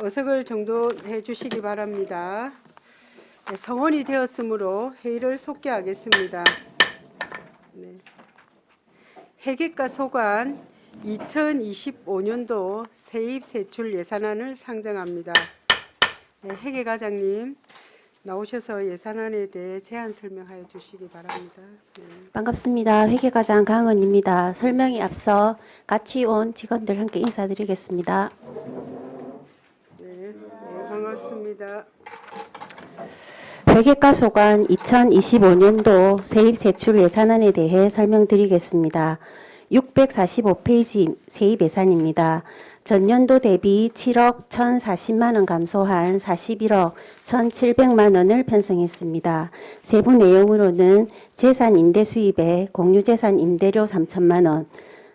어석을 정돈해 주시기 바랍니다. 네, 성원이 되었으므로 회의를 속개하겠습니다. 네. 회계과 소관 2025년도 세입 세출 예산안을 상정합니다. 네, 회계과장님 나오셔서 예산안에 대해 제안 설명하여 주시기 바랍니다. 네. 반갑습니다. 회계과장 강은입니다. 설명에 앞서 같이 온 직원들 함께 인사드리겠습니다. 네, 반갑습니다. 회계과 소관 2025년도 세입세출 예산안에 대해 설명드리겠습니다. 645페이지 세입 예산입니다. 전년도 대비 7억 1,040만 원 감소한 41억 1,700만 원을 편성했습니다. 세부 내용으로는 재산 임대 수입에 공유재산 임대료 3천만 원,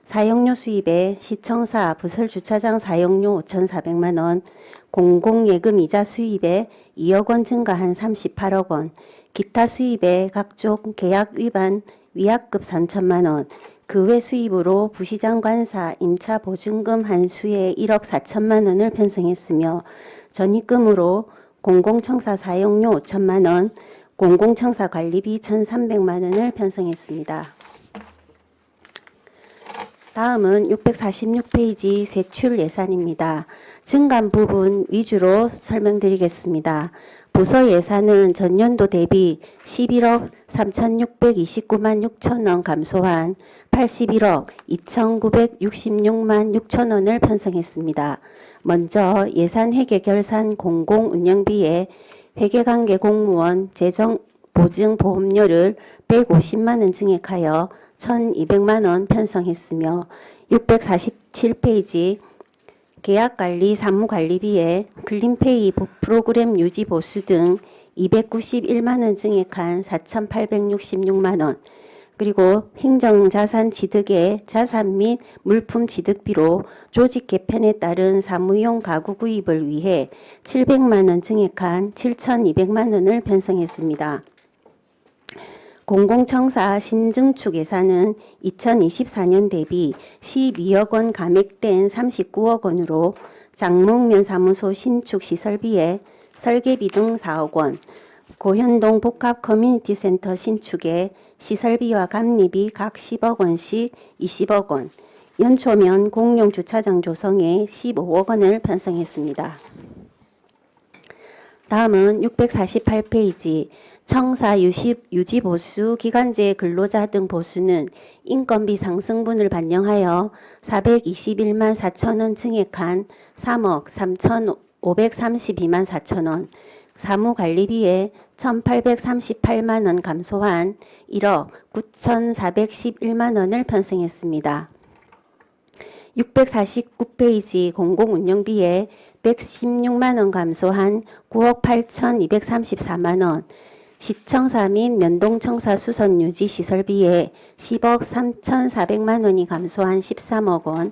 사용료 수입에 시청사 부설 주차장 사용료 5,400만 원, 공공예금 이자 수입에 2억 원 증가한 38억 원, 기타 수입에 각종 계약 위반 위약급 3천만 원, 그 외 수입으로 부시장 관사 임차 보증금 한수에 1억 4천만 원을 편성했으며 전입금으로 공공청사 사용료 5천만 원, 공공청사 관리비 1,300만 원을 편성했습니다. 다음은 646페이지 세출 예산입니다. 증감 부분 위주로 설명드리겠습니다. 부서 예산은 전년도 대비 11억 3,629만 6천 원 감소한 81억 2,966만 6천 원을 편성했습니다. 먼저 예산회계 결산 공공운영비에 회계관계 공무원 재정보증보험료를 150만 원 증액하여 1,200만 원 편성했으며 647페이지 계약관리 사무관리비에 클린페이 프로그램 유지 보수 등 291만 원 증액한 4,866만 원, 그리고 행정자산 취득의 자산 및 물품 취득비로 조직 개편에 따른 사무용 가구 구입을 위해 700만 원 증액한 7,200만 원을 편성했습니다. 공공청사 신증축 예산은 2024년 대비 12억 원 감액된 39억 원으로 장목면 사무소 신축 시설비에 설계비 등 4억 원, 고현동 복합 커뮤니티 센터 신축에 시설비와 감리비 각 10억 원씩 20억 원, 연초면 공용 주차장 조성에 15억 원을 편성했습니다. 다음은 648페이지 청사 유지 보수 기간제 근로자 등 보수는 인건비 상승분을 반영하여 421만 4천 원 증액한 3억 3,532만 4천 원, 사무관리비에 1,838만 원 감소한 1억 9,411만 원을 편성했습니다. 649페이지 공공운영비에 116만 원 감소한 9억 8,234만 원, 시청사 및 면동청사 수선 유지 시설비에 10억 3,400만 원이 감소한 13억 원,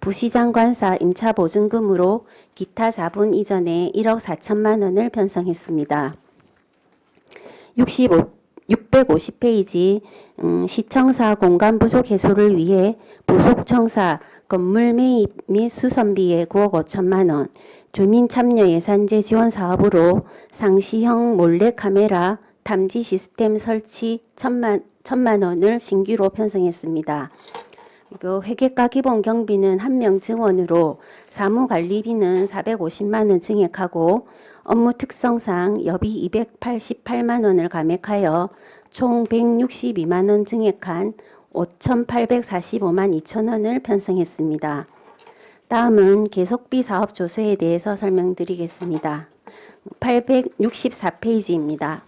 부시장 관사 임차 보증금으로 기타 자본 이전에 1억 4천만 원을 편성했습니다. 650페이지 시청사 공간 부족 해소를 위해 부속청사 건물 매입 및 수선비에 9억 5천만 원, 주민참여 예산제 지원 사업으로 상시형 몰래카메라 탐지 시스템 설치 1,000만 원을 신규로 편성했습니다. 그리고 회계과 기본 경비는 1명 증원으로 사무관리비는 450만 원 증액하고 업무 특성상 여비 288만 원을 감액하여 총 162만 원 증액한 5,845만 2천 원을 편성했습니다. 다음은 계속비 사업 조서에 대해서 설명드리겠습니다. 864페이지입니다.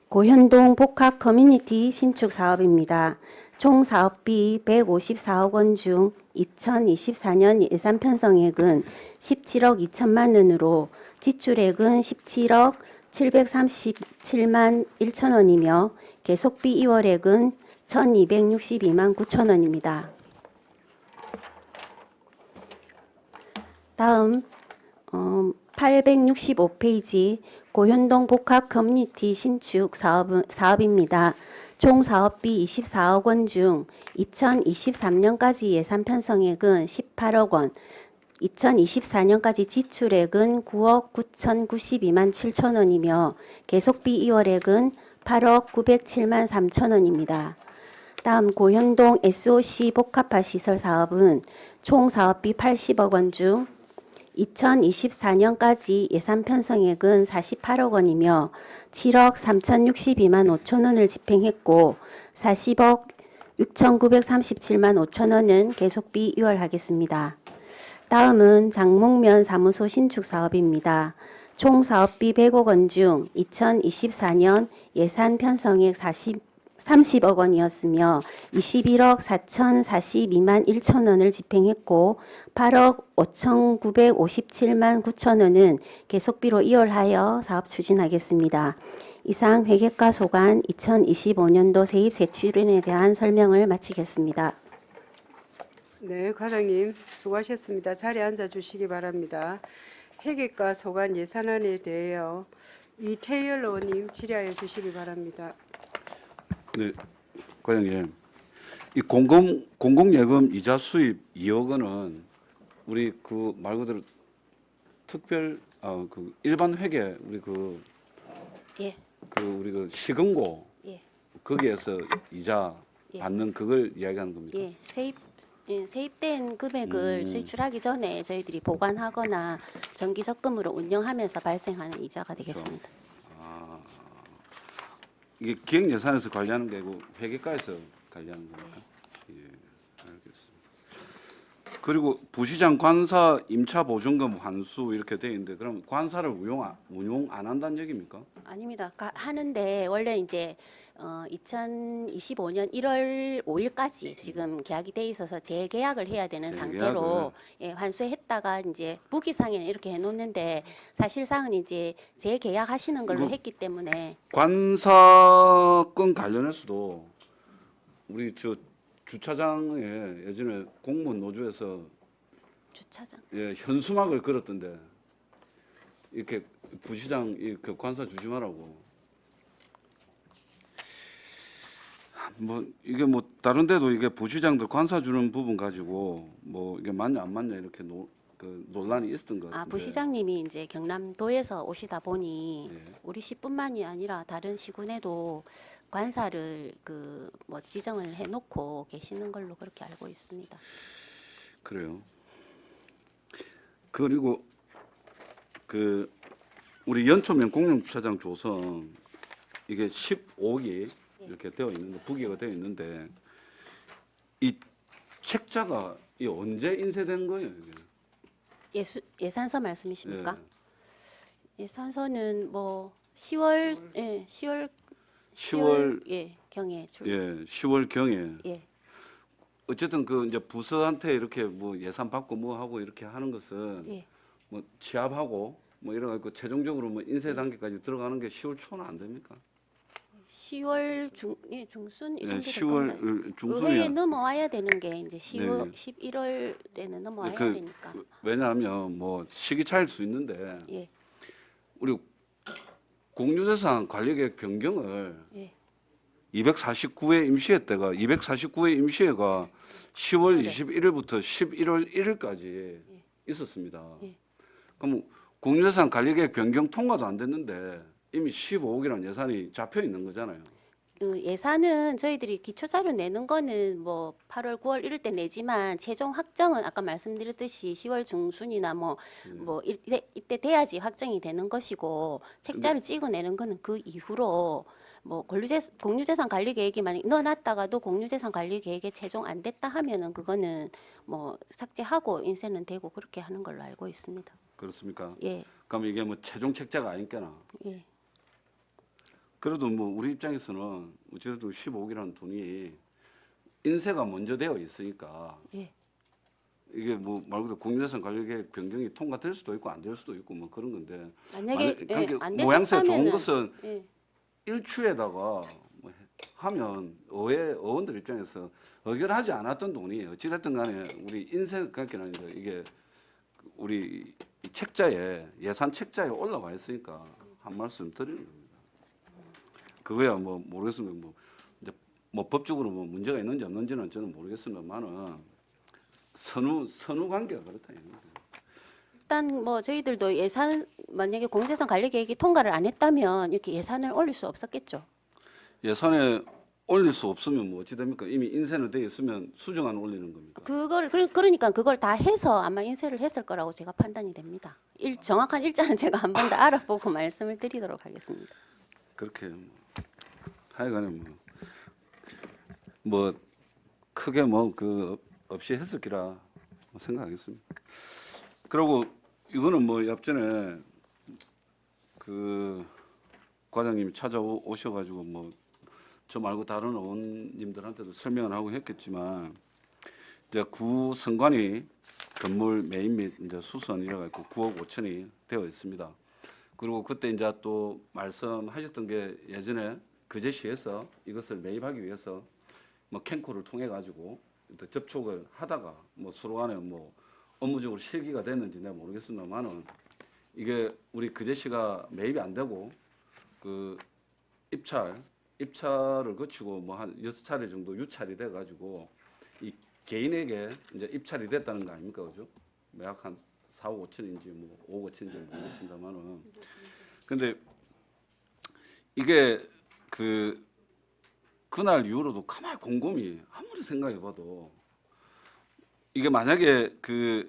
고현동 복합 커뮤니티 신축 사업입니다. 총 사업비 154억 원 중 2024년 예산 편성액은 17억 2천만 원으로 지출액은 17억 737만 1천 원이며 계속비 2월액은 1,262만 9천 원입니다. 다음 865페이지 고현동 복합 커뮤니티 신축 사업입니다. 총 사업비 24억 원 중 2023년까지 예산 편성액은 18억 원, 2024년까지 지출액은 9억 9,092만 7천 원이며 계속비 이월액은 8억 907만 3천 원입니다. 다음 고현동 SOC 복합화 시설 사업은 총 사업비 80억 원 중 2024년까지 예산 편성액은 48억 원이며 7억 3,062만 5천 원을 집행했고 40억 6,937만 5천 원은 계속비 이월하겠습니다. 다음은 장목면 사무소 신축 사업입니다. 총 사업비 100억 원 중 2024년 예산 편성액 30억 원이었으며 21억 4,042만 1천 원을 집행했고 8억 5,957만 9천 원은 계속비로 이월하여 사업 추진하겠습니다. 이상 회계과 소관 2025년도 세입 세출인에 대한 설명을 마치겠습니다. 네, 과장님 수고하셨습니다. 자리에 앉아 주시기 바랍니다. 회계과 소관 예산안에 대하여 이태열 의원님 질의하여 주시기 바랍니다. 네, 과장님, 이 공공예금 이자 수입 2억 원은 우리 그 말 그대로 특별 그 일반 회계 우리 예, 우리 그 시금고 예, 거기에서 이자 예. 받는 그걸 이야기하는 겁니까? 예, 세입된 금액을 제출하기 전에 저희들이 보관하거나 정기 적금으로 운영하면서 발생하는 이자가 되겠습니다. 이게 기획 예산에서 관리하는 게 아니고 회계과에서 관리하는 겁니까? 예, 알겠습니다. 그리고 부시장 관사 임차 보증금 환수 이렇게 돼 있는데 그럼 관사를 운용 안 한다는 얘기입니까? 아닙니다. 하는데 원래 이제 2025년 1월 5일까지 지금 계약이 돼 있어서 재계약을 해야 되는 상태로 예, 환수했다가 이제 부기상에는 이렇게 해놓는데 사실상은 이제 재계약하시는 걸로 했기 때문에 관사건 관련해서도 우리 저 주차장에 예전에 공무원 노조에서 주차장 예, 현수막을 걸었던데 이렇게 부시장 그 관사 주지 말라고. 뭐 이게 뭐 다른 데도 이게 부시장들 관사 주는 부분 가지고 뭐 이게 맞냐 안 맞냐 이렇게 그 논란이 있었던 것 같은데. 부시장님이 이제 경남도에서 오시다 보니 예. 우리 시뿐만이 아니라 다른 시군에도 관사를 그 뭐 지정을 해놓고 계시는 걸로 그렇게 알고 있습니다. 그래요. 그리고 그 우리 연초면 공영주차장 조성 이게 15억이 이렇게 되어 있는데 부기가 되어 있는데 이 책자가 이 언제 인쇄된 거예요? 이게? 예산서 말씀이십니까? 예. 예산서는 뭐 10월 예, 10월 예, 경에 예, 10월 경에 예. 어쨌든 그 이제 부서한테 이렇게 뭐 예산 받고 뭐 하고 이렇게 하는 것은 예. 뭐 취합하고 뭐 이런 거 최종적으로 뭐 인쇄 단계까지 들어가는 게 10월 초는 안 됩니까? 10월 중순 이 예, 정도 될 10월 겁니다. 중순이야. 의회에 넘어와야 되는 게 이제 10월, 네. 11월에는 넘어와야 그- 되니까. 왜냐하면 뭐 시기 차일 수 있는데 예. 우리 공유재산 관리계획 변경을 예. 249회 임시회 때가 249회 임시회가 10월 네. 21일부터 11월 1일까지 있었습니다. 예. 그럼 공유재산 관리계획 변경 통과도 안 됐는데 이미 15억이라는 예산이 잡혀 있는 거잖아요. 예산은 저희들이 기초자료 내는 거는 뭐 8월, 9월 이럴 때 내지만 최종 확정은 아까 말씀드렸듯이 10월 중순이나 뭐 이때 돼야지 확정이 되는 것이고 책자를 찍어내는 거는 그 이후로 뭐 공유재산 관리 계획이 만약 넣어놨다가도 공유재산 관리 계획에 최종 안 됐다 하면은 그거는 뭐 삭제하고 인쇄는 되고 그렇게 하는 걸로 알고 있습니다. 그렇습니까? 예, 그럼 이게 뭐 최종 책자가 아니겠나? 예, 그래도 뭐 우리 입장에서는 어쨌든 15억이라는 돈이 인쇄가 먼저 되어 있으니까 예. 이게 뭐 말 그대로 공유재산 관리계획 변경이 통과될 수도 있고 안 될 수도 있고 뭐 그런 건데 만약에 그러니까 안 모양새 좋은 됐었다면은 것은 예, 일추에다가 뭐 하면 의원들 입장에서 의결하지 않았던 돈이 어찌됐든 간에 우리 인쇄 관계는 이제 이게 우리 이 책자에 예산 책자에 올라와 있으니까 한 말씀 드리는 겁니다. 그거야 뭐 모르겠습니다. 뭐 이제 뭐 법적으로 뭐 문제가 있는지 없는지는 저는 모르겠습니다만은 선후 관계가 그렇다 이거죠. 일단 뭐 저희들도 예산 만약에 공공재산 관리 계획이 통과를 안 했다면 이렇게 예산을 올릴 수 없었겠죠. 예산에 올릴 수 없으면 뭐 어찌 됩니까? 이미 인쇄는 돼 있으면 수정안 올리는 겁니까? 그러니까 그걸 다 해서 아마 인쇄를 했을 거라고 제가 판단이 됩니다. 정확한 일자는 제가 한 번 더 알아보고 말씀을 드리도록 하겠습니다. 그렇게 뭐 하여간에 뭐 크게 뭐 그 없이 했을 기라 생각하겠습니다. 그리고 이거는 뭐 앞전에 그 과장님이 찾아오셔가지고 뭐 저 말고 다른 의원님들한테도 설명을 하고 했겠지만 이제 구 선관위 건물 매입 및 이제 수선 이래 갖고 9억 5천이 되어 있습니다. 그리고 그때 이제 또 말씀하셨던 게 예전에 거제시에서 이것을 매입하기 위해서 뭐 캔코를 통해 가지고 접촉을 하다가 뭐 서로 간에 뭐 업무적으로 실기가 됐는지 내가 모르겠습니다만은 이게 우리 거제시가 매입이 안 되고 그 입찰을 거치고 뭐 한 6차례 정도 유찰이 돼 가지고 이 개인에게 이제 입찰이 됐다는 거 아닙니까? 그죠? 매약 한 4억 5천인지 뭐 5억 5천인지 모르겠습니다만은 근데 이게 그날 이후로도 가만히 곰곰이 아무리 생각해봐도 이게 만약에 그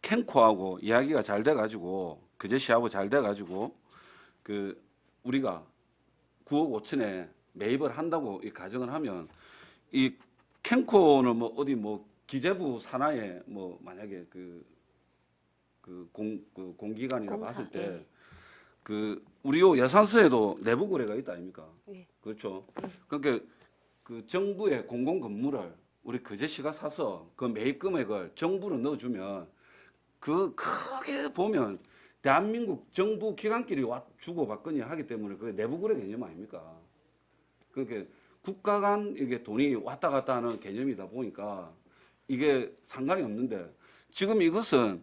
캔코하고 이야기가 잘 돼가지고 그제시하고 잘 돼가지고 그 우리가 9억 5천에 매입을 한다고 이 가정을 하면 이 캔코는 뭐 어디 뭐 기재부 산하에 뭐 만약에 공기관이라 공사, 봤을 때 예. 그 우리 요 예산서에도 내부 거래가 있다 아닙니까? 예. 그렇죠. 그러니까 그 정부의 공공 건물을 우리 거제시가 사서 그 매입 금액을 정부로 넣어주면 그 크게 보면 대한민국 정부 기관끼리 주고 받거니 하기 때문에 그게 내부 거래 개념 아닙니까? 그러니까 국가 간 이게 돈이 왔다 갔다 하는 개념이다 보니까 이게 상관이 없는데 지금 이것은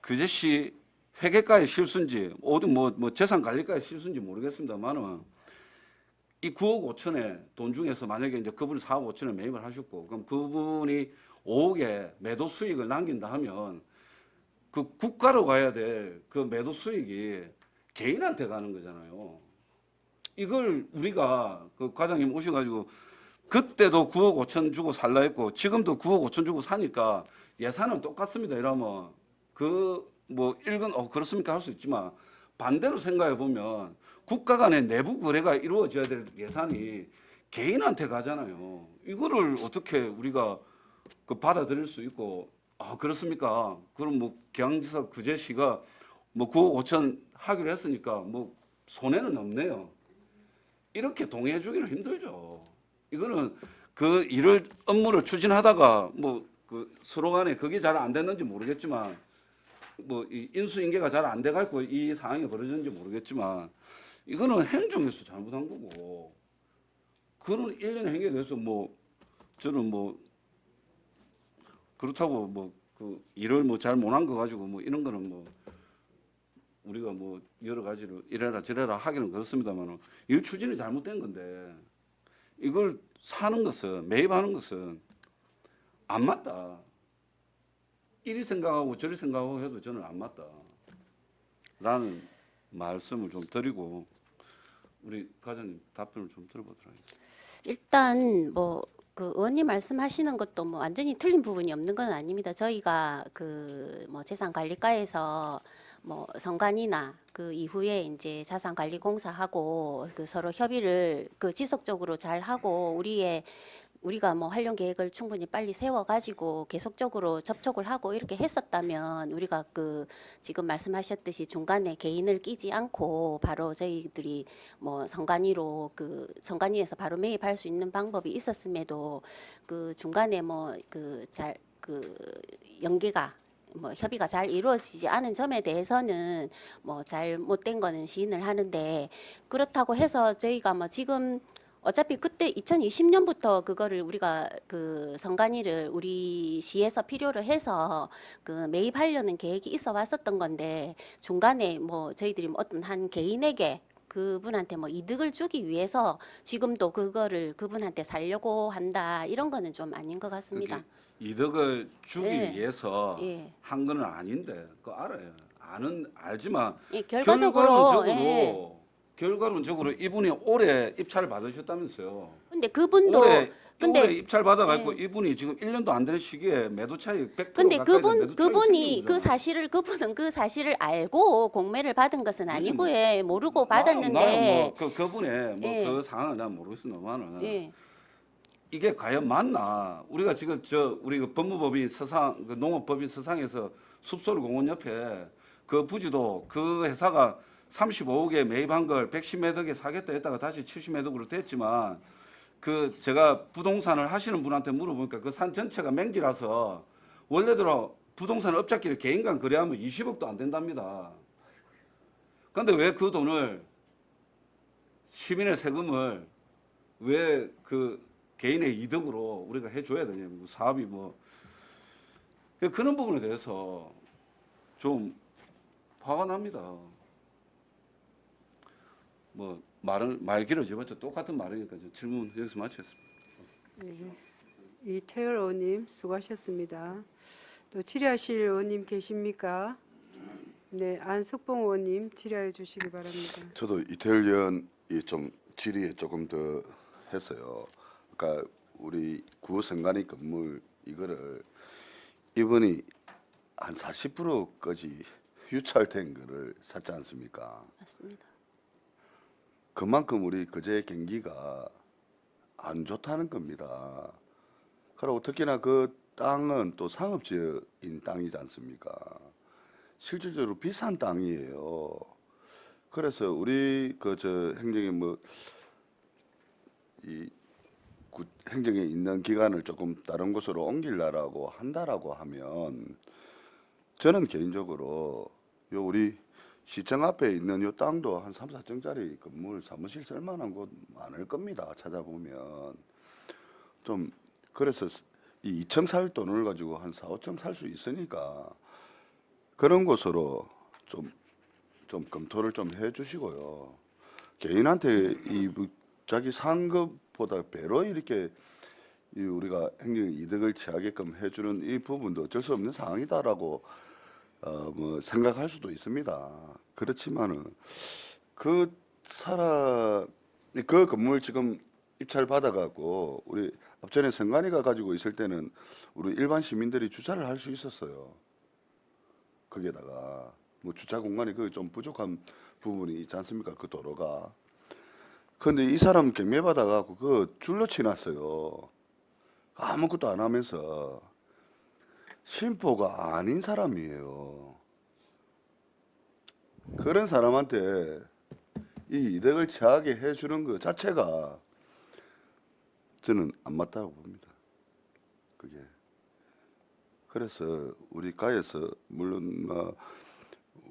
거제시 회계가의 실수인지 어디 뭐 재산 관리가의 실수인지 모르겠습니다만은 이 9억 5천에 돈 중에서 만약에 이제 그분이 4억 5천에 매입을 하셨고 그럼 그분이 5억에 매도 수익을 남긴다 하면 그 국가로 가야 될 그 매도 수익이 개인한테 가는 거잖아요. 이걸 우리가 그 과장님 오셔가지고 그때도 9억 5천 주고 살라 했고 지금도 9억 5천 주고 사니까 예산은 똑같습니다. 이러면 뭐 그렇습니까 할 수 있지만 반대로 생각해 보면 국가 간의 내부 거래가 이루어져야 될 예산이 개인한테 가잖아요. 이거를 어떻게 우리가 받아들일 수 있고 그렇습니까? 그럼 뭐 경기지사 거제시가 뭐 9억 5천 하기로 했으니까 뭐 손해는 없네요. 이렇게 동의해 주기는 힘들죠. 이거는 그 업무를 추진하다가 뭐 서로 간에 그게 잘 안 됐는지 모르겠지만 뭐 이 인수인계가 잘 안 돼갖고 이 상황이 벌어졌는지 모르겠지만 이거는 행정에서 잘못한 거고 그런 일련의 행위에 대해서 뭐 저는 뭐 그렇다고 뭐 그 일을 뭐 잘 못한 거 가지고 뭐 이런 거는 뭐 우리가 뭐 여러 가지로 이래라 저래라 하기는 그렇습니다만 일 추진이 잘못된 건데 이걸 사는 것은 매입하는 것은 안 맞다. 이리 생각하고 저리 생각하고 해도 저는 안 맞다. 라는 말씀을 좀 드리고 우리 과장님 답변을 좀 들어보도록 하겠습니다. 일단 뭐 그 의원님 말씀하시는 것도 뭐 완전히 틀린 부분이 없는 건 아닙니다. 저희가 그 뭐 재산관리과에서 뭐 성관이나 그 이후에 이제 자산관리공사하고 그 서로 협의를 그 지속적으로 잘 하고 우리가 뭐 활용 계획을 충분히 빨리 세워가지고 계속적으로 접촉을 하고 이렇게 했었다면 우리가 그 지금 말씀하셨듯이 중간에 개인을 끼지 않고 바로 저희들이 뭐 성관위로 그 성관위에서 바로 매입할 수 있는 방법이 있었음에도 그 중간에 뭐 연계가 뭐 협의가 잘 이루어지지 않은 점에 대해서는 뭐 잘못된 거는 시인을 하는데 그렇다고 해서 저희가 뭐 지금 어차피 그때 2020년부터 그거를 우리가 그 성관위를 우리 시에서 필요로 해서 그 매입하려는 계획이 있어 왔었던 건데 중간에 뭐 저희들이 뭐 어떤 한 개인에게 그분한테 뭐 이득을 주기 위해서 지금도 그거를 그분한테 살려고 한다 이런 거는 좀 아닌 것 같습니다. 이득을 주기 예. 위해서 예. 한 거는 아닌데 그거 알아요. 알지만 예, 결과적으로 예. 결과론적으로 이분이 올해 입찰을 받으셨다면서요. 근데 그분도 올해 근데 입찰 받아갖고 예. 이분이 지금 1년도 안 되는 시기에 매도 차익 100% 근데 가까이 되는 매도 차익이 그분이 생긴 그 거잖아. 사실을 그분은 그 사실을 알고 공매를 받은 것은 아니고 예, 모르고 나는 받았는데 그분의 뭐 예. 그 상황을 난 모르겠습니다만은 예. 이게 과연 맞나? 우리가 지금 우리 그 법무법인 서상 그 농업법인 서상에서 숲소를 공원 옆에 그 부지도 그 회사가 35억에 매입한 걸 110매덕에 사겠다 했다가 다시 70매덕으로 됐지만 그 제가 부동산을 하시는 분한테 물어보니까 그 산 전체가 맹지라서 원래대로 부동산 업자끼리 개인 간 거래하면 20억도 안 된답니다. 그런데 왜 그 돈을 시민의 세금을 왜 그 개인의 이득으로 우리가 해줘야 되냐고 사업이 뭐 그런 부분에 대해서 좀 화가 납니다. 뭐 말 길어지봤자 똑같은 말이니까 질문 여기서 마치겠습니다. 이태열 의원님 수고하셨습니다. 또 질의하실 의원님 계십니까? 네, 안석봉 의원님 질의해 주시기 바랍니다. 저도 이태열 의원이 좀 질의에 조금 더 했어요. 그러니까 우리 구성관이 건물 이거를 이분이 한 40%까지 유찰된 거를 샀지 않습니까? 맞습니다. 그만큼 우리 거제 경기가 안 좋다는 겁니다. 그리고 특히나 그 땅은 또 상업지인 땅이지 않습니까? 실질적으로 비싼 땅이에요. 그래서 우리 그 저 행정에 행정에 있는 기관을 조금 다른 곳으로 옮기려고 한다라고 하면 저는 개인적으로 요 우리 시청 앞에 있는 요 땅도 한 3, 4층짜리 건물 사무실 쓸만한 곳 많을 겁니다. 찾아보면 좀 그래서 이 2층 살 돈을 가지고 한 4, 5층 살 수 있으니까 그런 곳으로 좀 검토를 좀 해주시고요. 개인한테 자기 상급보다 배로 이렇게 우리가 행정 이득을 취하게끔 해주는 이 부분도 어쩔 수 없는 상황이다라고 뭐 생각할 수도 있습니다. 그렇지만은 그 건물 지금 입찰 받아갖고 우리 앞전에 성관이가 가지고 있을 때는 우리 일반 시민들이 주차를 할 수 있었어요. 거기에다가 뭐 주차 공간이 그 좀 부족한 부분이 있지 않습니까? 그 도로가. 근데 이 사람 경매 받아갖고 그 줄로 치놨어요. 아무것도 안 하면서 신포가 아닌 사람이에요. 그런 사람한테 이 이득을 취하게 해주는 것 자체가 저는 안 맞다고 봅니다. 그게. 그래서 우리 가에서 물론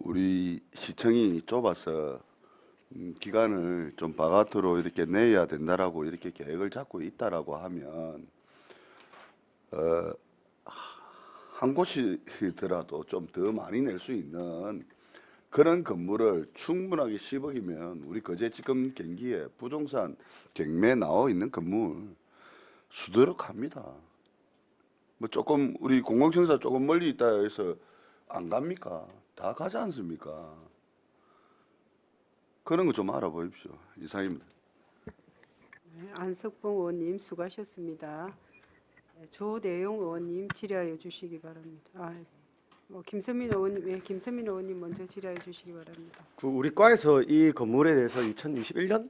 우리 시청이 좁아서 기간을 좀 바깥으로 이렇게 내야 된다라고 이렇게 계획을 잡고 있다라고 하면 한 곳이더라도 좀 더 많이 낼 수 있는 그런 건물을 충분하게 10억이면 우리 거제 지금 경기에 부동산 경매 나와 있는 건물 수두룩합니다. 뭐 조금 우리 공공청사 조금 멀리 있다 해서 안 갑니까? 다 가지 않습니까? 그런 거 좀 알아보십시오. 이상입니다. 네, 안석봉 의원님 수고하셨습니다. 네, 조대용 의원님 질의하여 주시기 바랍니다. 김선민 의원님 먼저 질의해 주시기 바랍니다. 그 우리 과에서 이 건물에 대해서 2021년,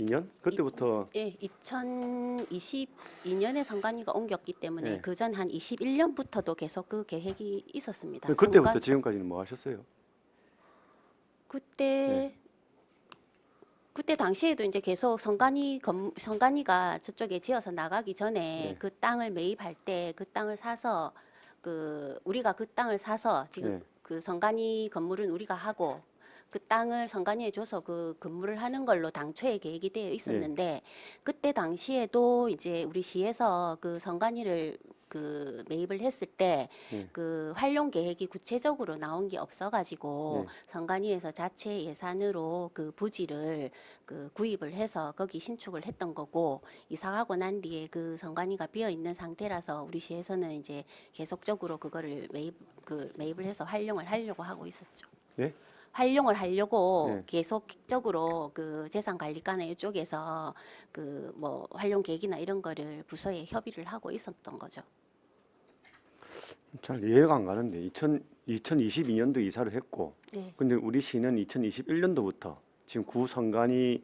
2년 그때부터 예, 2022년에 성관이가 옮겼기 때문에 네. 그전 한 21년부터도 계속 그 계획이 있었습니다. 그때부터 지금까지는 뭐 하셨어요? 그때 당시에도 이제 계속 성관이가 저쪽에 지어서 나가기 전에 네. 그 땅을 매입할 때 그 땅을 사서 우리가 그 땅을 사서 지금 네. 그 성관이 건물은 우리가 하고 그 땅을 선관위에 줘서 그 근무를 하는 걸로 당초에 계획이 되어 있었는데 그때 당시에도 이제 우리 시에서 그 선관위를 그 매입을 했을 때 그 활용 계획이 구체적으로 나온 게 없어가지고 선관위에서 자체 예산으로 그 부지를 그 구입을 해서 거기 신축을 했던 거고 이사가고 난 뒤에 그 선관위가 비어 있는 상태라서 우리 시에서는 이제 계속적으로 그거를 매입을 해서 활용을 하려고 하고 있었죠. 예? 활용을 하려고 네. 계속적으로 그 재산관리과나 이쪽에서 그 뭐 활용 계획이나 이런 거를 부서에 협의를 하고 있었던 거죠. 잘 이해가 안 가는데 2022년도 이사를 했고 네. 근데 우리 시는 2021년도부터 지금 구선관위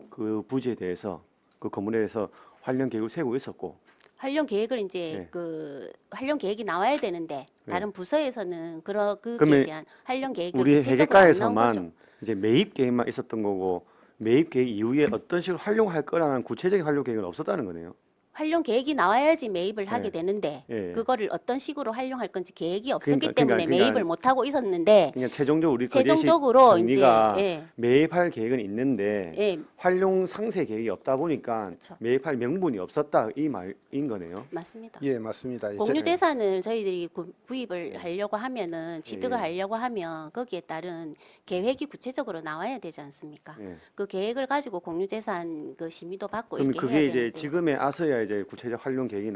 그 부지에 대해서 그 건물에 대해서 활용 계획을 세우고 있었고 활용 계획을 이제 네. 그 활용 계획이 나와야 되는데 다른 부서에서는 그 그러면 거기에 대한 활용 계획을 우리 구체적으로 안 나온 거죠. 회계과에서만 이제 매입 계획만 있었던 거고 매입 계획 이후에 어떤 식으로 활용할 거라는 구체적인 활용 계획은 없었다는 거네요. 활용 계획이 나와야지 매입을 하게 네. 되는데 예. 그거를 어떤 식으로 활용할 건지 계획이 없었기 그러니까- 때문에 그러니까- 매입을 못 하고 있었는데 그냥 최종적으로 우리 거제시 최종적으로 정리가 이제 매입할 계획은 있는데 예, 활용 상세 계획이 없다 보니까 그렇죠. 매입할 명분이 없었다 이 말인 거네요. 맞습니다. 예, 맞습니다. 공유 재산을 저희들이 구입을 하려고 하면은 취득을 예. 하려고 하면 거기에 따른 계획이 구체적으로 나와야 되지 않습니까? 예. 그 계획을 가지고 공유 재산 그 심의도 받고 그럼 이렇게 그게 해야 이제 되는데. 지금에 아서야 이제 구체적 활용 계획이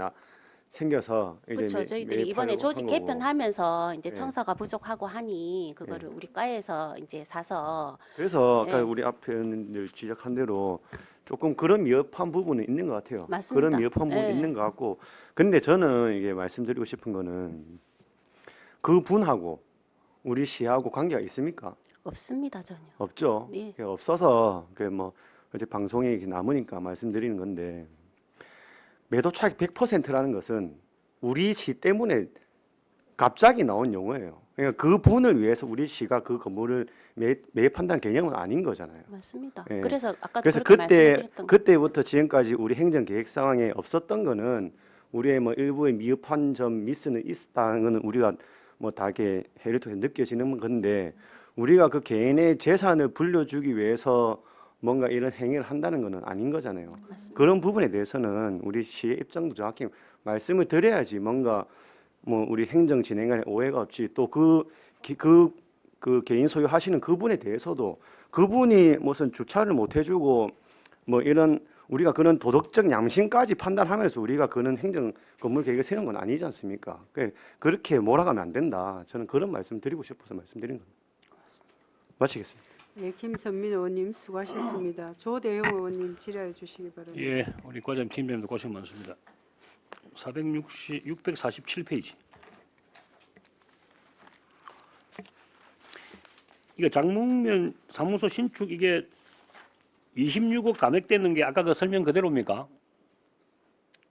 생겨서 이제 그렇죠. 저희들이 이번에 매입하려고 조직 한 거고. 개편하면서 이제 예. 청사가 부족하고 하니 그거를 우리 과에서 이제 사서 그래서 아까 예. 우리 앞에 늘 지적한 대로 조금 그런 미흡한 부분은 있는 것 같아요. 맞습니다. 그런 미흡한 부분이 예. 있는 것 같고, 근데 저는 이게 말씀드리고 싶은 거는 그 분하고 우리 시하고 관계가 있습니까? 없습니다 전혀. 없죠. 예. 그게 없어서 그 뭐 어제 방송에 이렇게 남으니까 말씀드리는 건데 매도 차익 100%라는 것은 우리 시 때문에 갑자기 나온 용어예요. 그러니까 그 분을 위해서 우리 시가 그 건물을 매입한다는 개념은 아닌 거잖아요. 맞습니다. 예. 그래서 아까 그래서 그렇게 말씀드렸던 거. 그때부터 지금까지 우리 행정 계획 상황에 없었던 거는 우리의 뭐 일부의 미흡한 점 미스는 있었다는 거는 우리가 뭐 다 이렇게 해를 통해 느껴지는 건데 우리가 그 개인의 재산을 불려주기 위해서 뭔가 이런 행위를 한다는 거는 아닌 거잖아요. 맞습니다. 그런 부분에 대해서는 우리 시의 입장도 정확히 말씀을 드려야지 뭔가 뭐 우리 행정 진행간에 오해가 없지 또 그 개인 소유하시는 그분에 대해서도 그분이 무슨 주차를 못 해주고 뭐 이런 우리가 그런 도덕적 양심까지 판단하면서 우리가 그런 행정 건물 계획을 세우는 건 아니지 않습니까? 그렇게 몰아가면 안 된다. 저는 그런 말씀 드리고 싶어서 말씀드린 겁니다. 마치겠습니다. 예, 김선민 의원님 수고하셨습니다. 조대영 의원님 질의해 주시기 바랍니다. 예, 우리 과장 팀장님도 고생 많습니다. 647페이지. 이거 장목면 사무소 신축 이게 26억 감액되는 게 아까 그 설명 그대로입니까?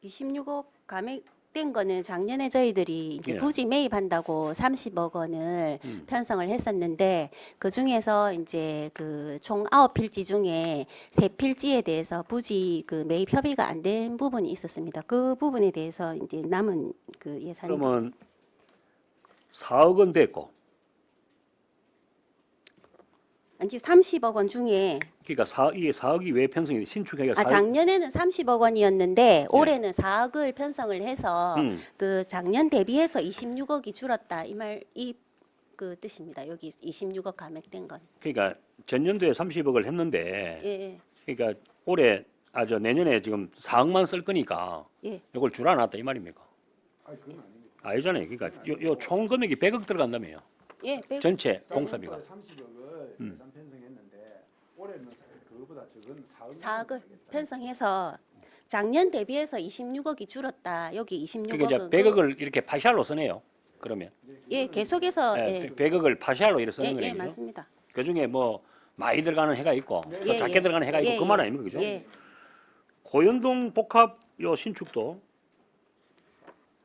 26억 감액된 거는 작년에 저희들이 이제 예. 부지 매입한다고 30억 원을 편성을 했었는데 그 중에서 이제 그 총 9필지 중에 3필지에 대해서 부지 그 매입 협의가 안 된 부분이 있었습니다. 그 부분에 대해서 이제 남은 그 예산이 그러면 4억 원 됐고, 아니 30억 원 중에 그러니까 이게 4억이 왜 편성이 신축하기가 작년에는 30억 원이었는데 올해는 4억을 편성을 해서 그 작년 대비해서 26억이 줄었다 이 그 뜻입니다. 여기 26억 감액된 건. 그러니까 전년도에 30억을 했는데, 예, 그러니까 올해 내년에 지금 4억만 쓸 거니까 예. 이걸 줄여놨다 이 말입니까? 아니잖아요. 그러니까 요 총 금액이 100억 들어간다며요. 예, 전체 공사비가. 30억을 예산 편성했는데 올해는 그거보다 적은 4억을 편성해서 작년 대비해서 26억이 줄었다. 여기 그러니까 이제 26억은 100억을 이렇게 파샬로 쓰네요. 그러면 예, 계속해서 예, 예. 100억을 파샬로 이렇게 쓰는 예, 거네요. 예, 그죠? 맞습니다. 그 중에 뭐 많이 들어가는 해가 있고 또 예, 작게 예. 들어가는 해가 있고 예, 그 말 예. 아닙니까? 그죠? 예. 고현동 복합 요 신축도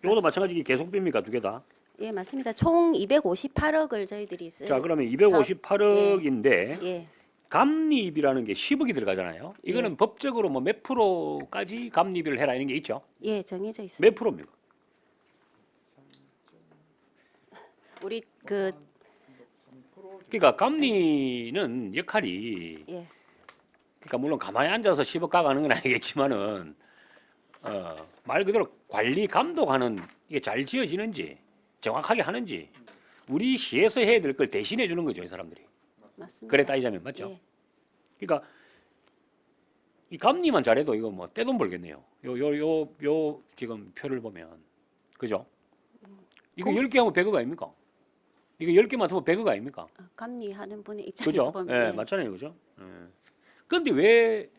요것도 마찬가지 계속비입니까? 두 개 다. 예, 맞습니다. 총 258억을 저희들이 자, 그러면 258억인데 예. 감리비라는 게 10억이 들어가잖아요. 이거는 법적으로 뭐 몇 프로까지 감리비를 해라 이런 게 있죠. 예, 정해져 있습니다. 몇 프로입니까? 우리 그 그러니까 감리는 역할이 예. 그러니까 물론 가만히 앉아서 10억 가가는 건 아니겠지만은 말 그대로 관리 감독하는 이게 잘 지어지는지 정확하게 하는지 우리 시에서 해야 될 걸 대신해 주는 거죠, 이 사람들이. 맞습니다. 그래 따지자면 맞죠? 예. 그러니까 이 감리만 잘해도 이거 뭐 떼돈 벌겠네요. 요 지금 표를 보면 그죠? 이거 10개 하면 100억 아닙니까? 이거 10개 맡으면 100억 아닙니까? 감리하는 분의 입장에서 그죠? 보면 예, 예. 맞잖아요, 그죠? 예. 그런데 왜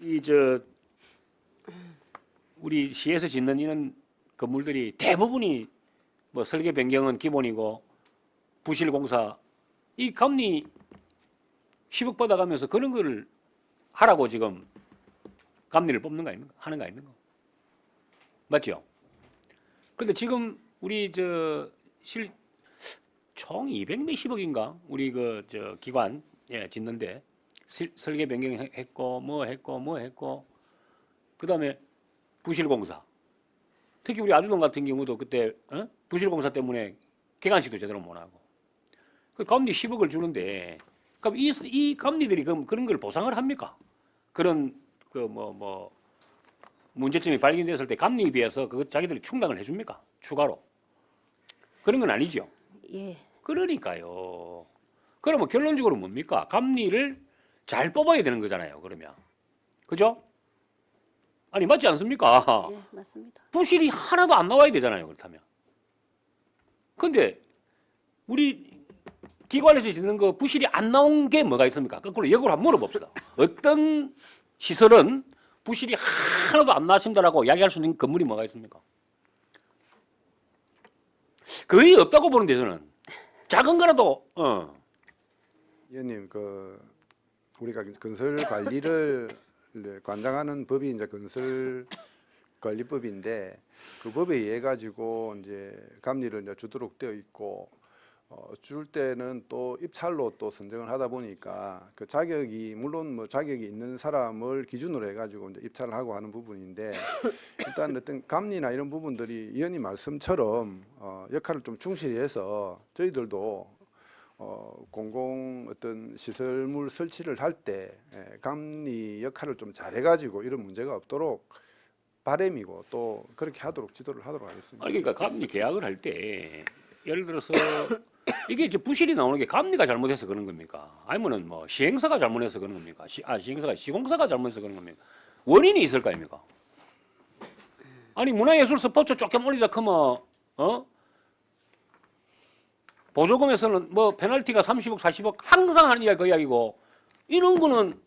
이 저 우리 시에서 짓는 이런 건물들이 대부분이 뭐 설계 변경은 기본이고 부실공사 이 감리 10억 받아가면서 그런 거를 하라고 지금 감리를 뽑는 거 아닙니까? 하는 거 아닙니까? 맞죠? 근데 지금 우리 총 200몇십억인가 우리 그 저 기관 예 짓는데 설계 변경했고 뭐 했고 그다음에 부실공사 특히 우리 아주동 같은 경우도 그때 부실공사 때문에 개관식도 제대로 못 하고 그 감리 10억을 주는데 그럼 이 감리들이 그럼 그런 걸 보상을 합니까? 그런 그 뭐 문제점이 발견됐을 때 감리에 비해서 그 자기들이 충당을 해줍니까? 추가로 그런 건 아니죠. 예. 그러니까요. 그러면 결론적으로 뭡니까? 감리를 잘 뽑아야 되는 거잖아요. 그러면 그죠? 아니 맞지 않습니까? 예, 맞습니다. 부실이 하나도 안 나와야 되잖아요. 그렇다면. 근데 우리 기관에서 짓는 거 부실이 안 나온 게 뭐가 있습니까? 거꾸로 역으로 한번 물어봅시다. 어떤 시설은 부실이 하나도 안 나왔습니다라고 이야기할 수 있는 건물이 뭐가 있습니까? 거의 없다고 보는데 저는 작은 거라도 위원님 그 우리가 건설 관리를 관장하는 법이 이제 건설 관리법인데 그 법에 의해 가지고 이제 감리를 이제 주도록 되어 있고 줄 때는 또 입찰로 또 선정을 하다 보니까 그 자격이 물론 뭐 자격이 있는 사람을 기준으로 해가지고 이제 입찰을 하고 하는 부분인데 일단 어떤 감리나 이런 부분들이 위원님 말씀처럼 역할을 좀 충실히 해서 저희들도 공공 어떤 시설물 설치를 할 때 감리 역할을 좀 잘해가지고 이런 문제가 없도록 바람이고 또 그렇게 하도록 지도를 하도록 하겠습니다. 아니 그러니까 감리 계약을 할 때 예를 들어서 이게 이제 부실이 나오는 게 감리가 잘못해서 그런 겁니까? 아니면은 뭐 시행사가 잘못해서 그런 겁니까? 시행사가 시공사가 잘못해서 그런 겁니까? 원인이 있을 거 아닙니까? 아니 문화예술 스포츠 조금 올리자 크면 보조금에서는 뭐 페널티가 30억 40억 항상 하는 이야기 그 이야기고 이런 거는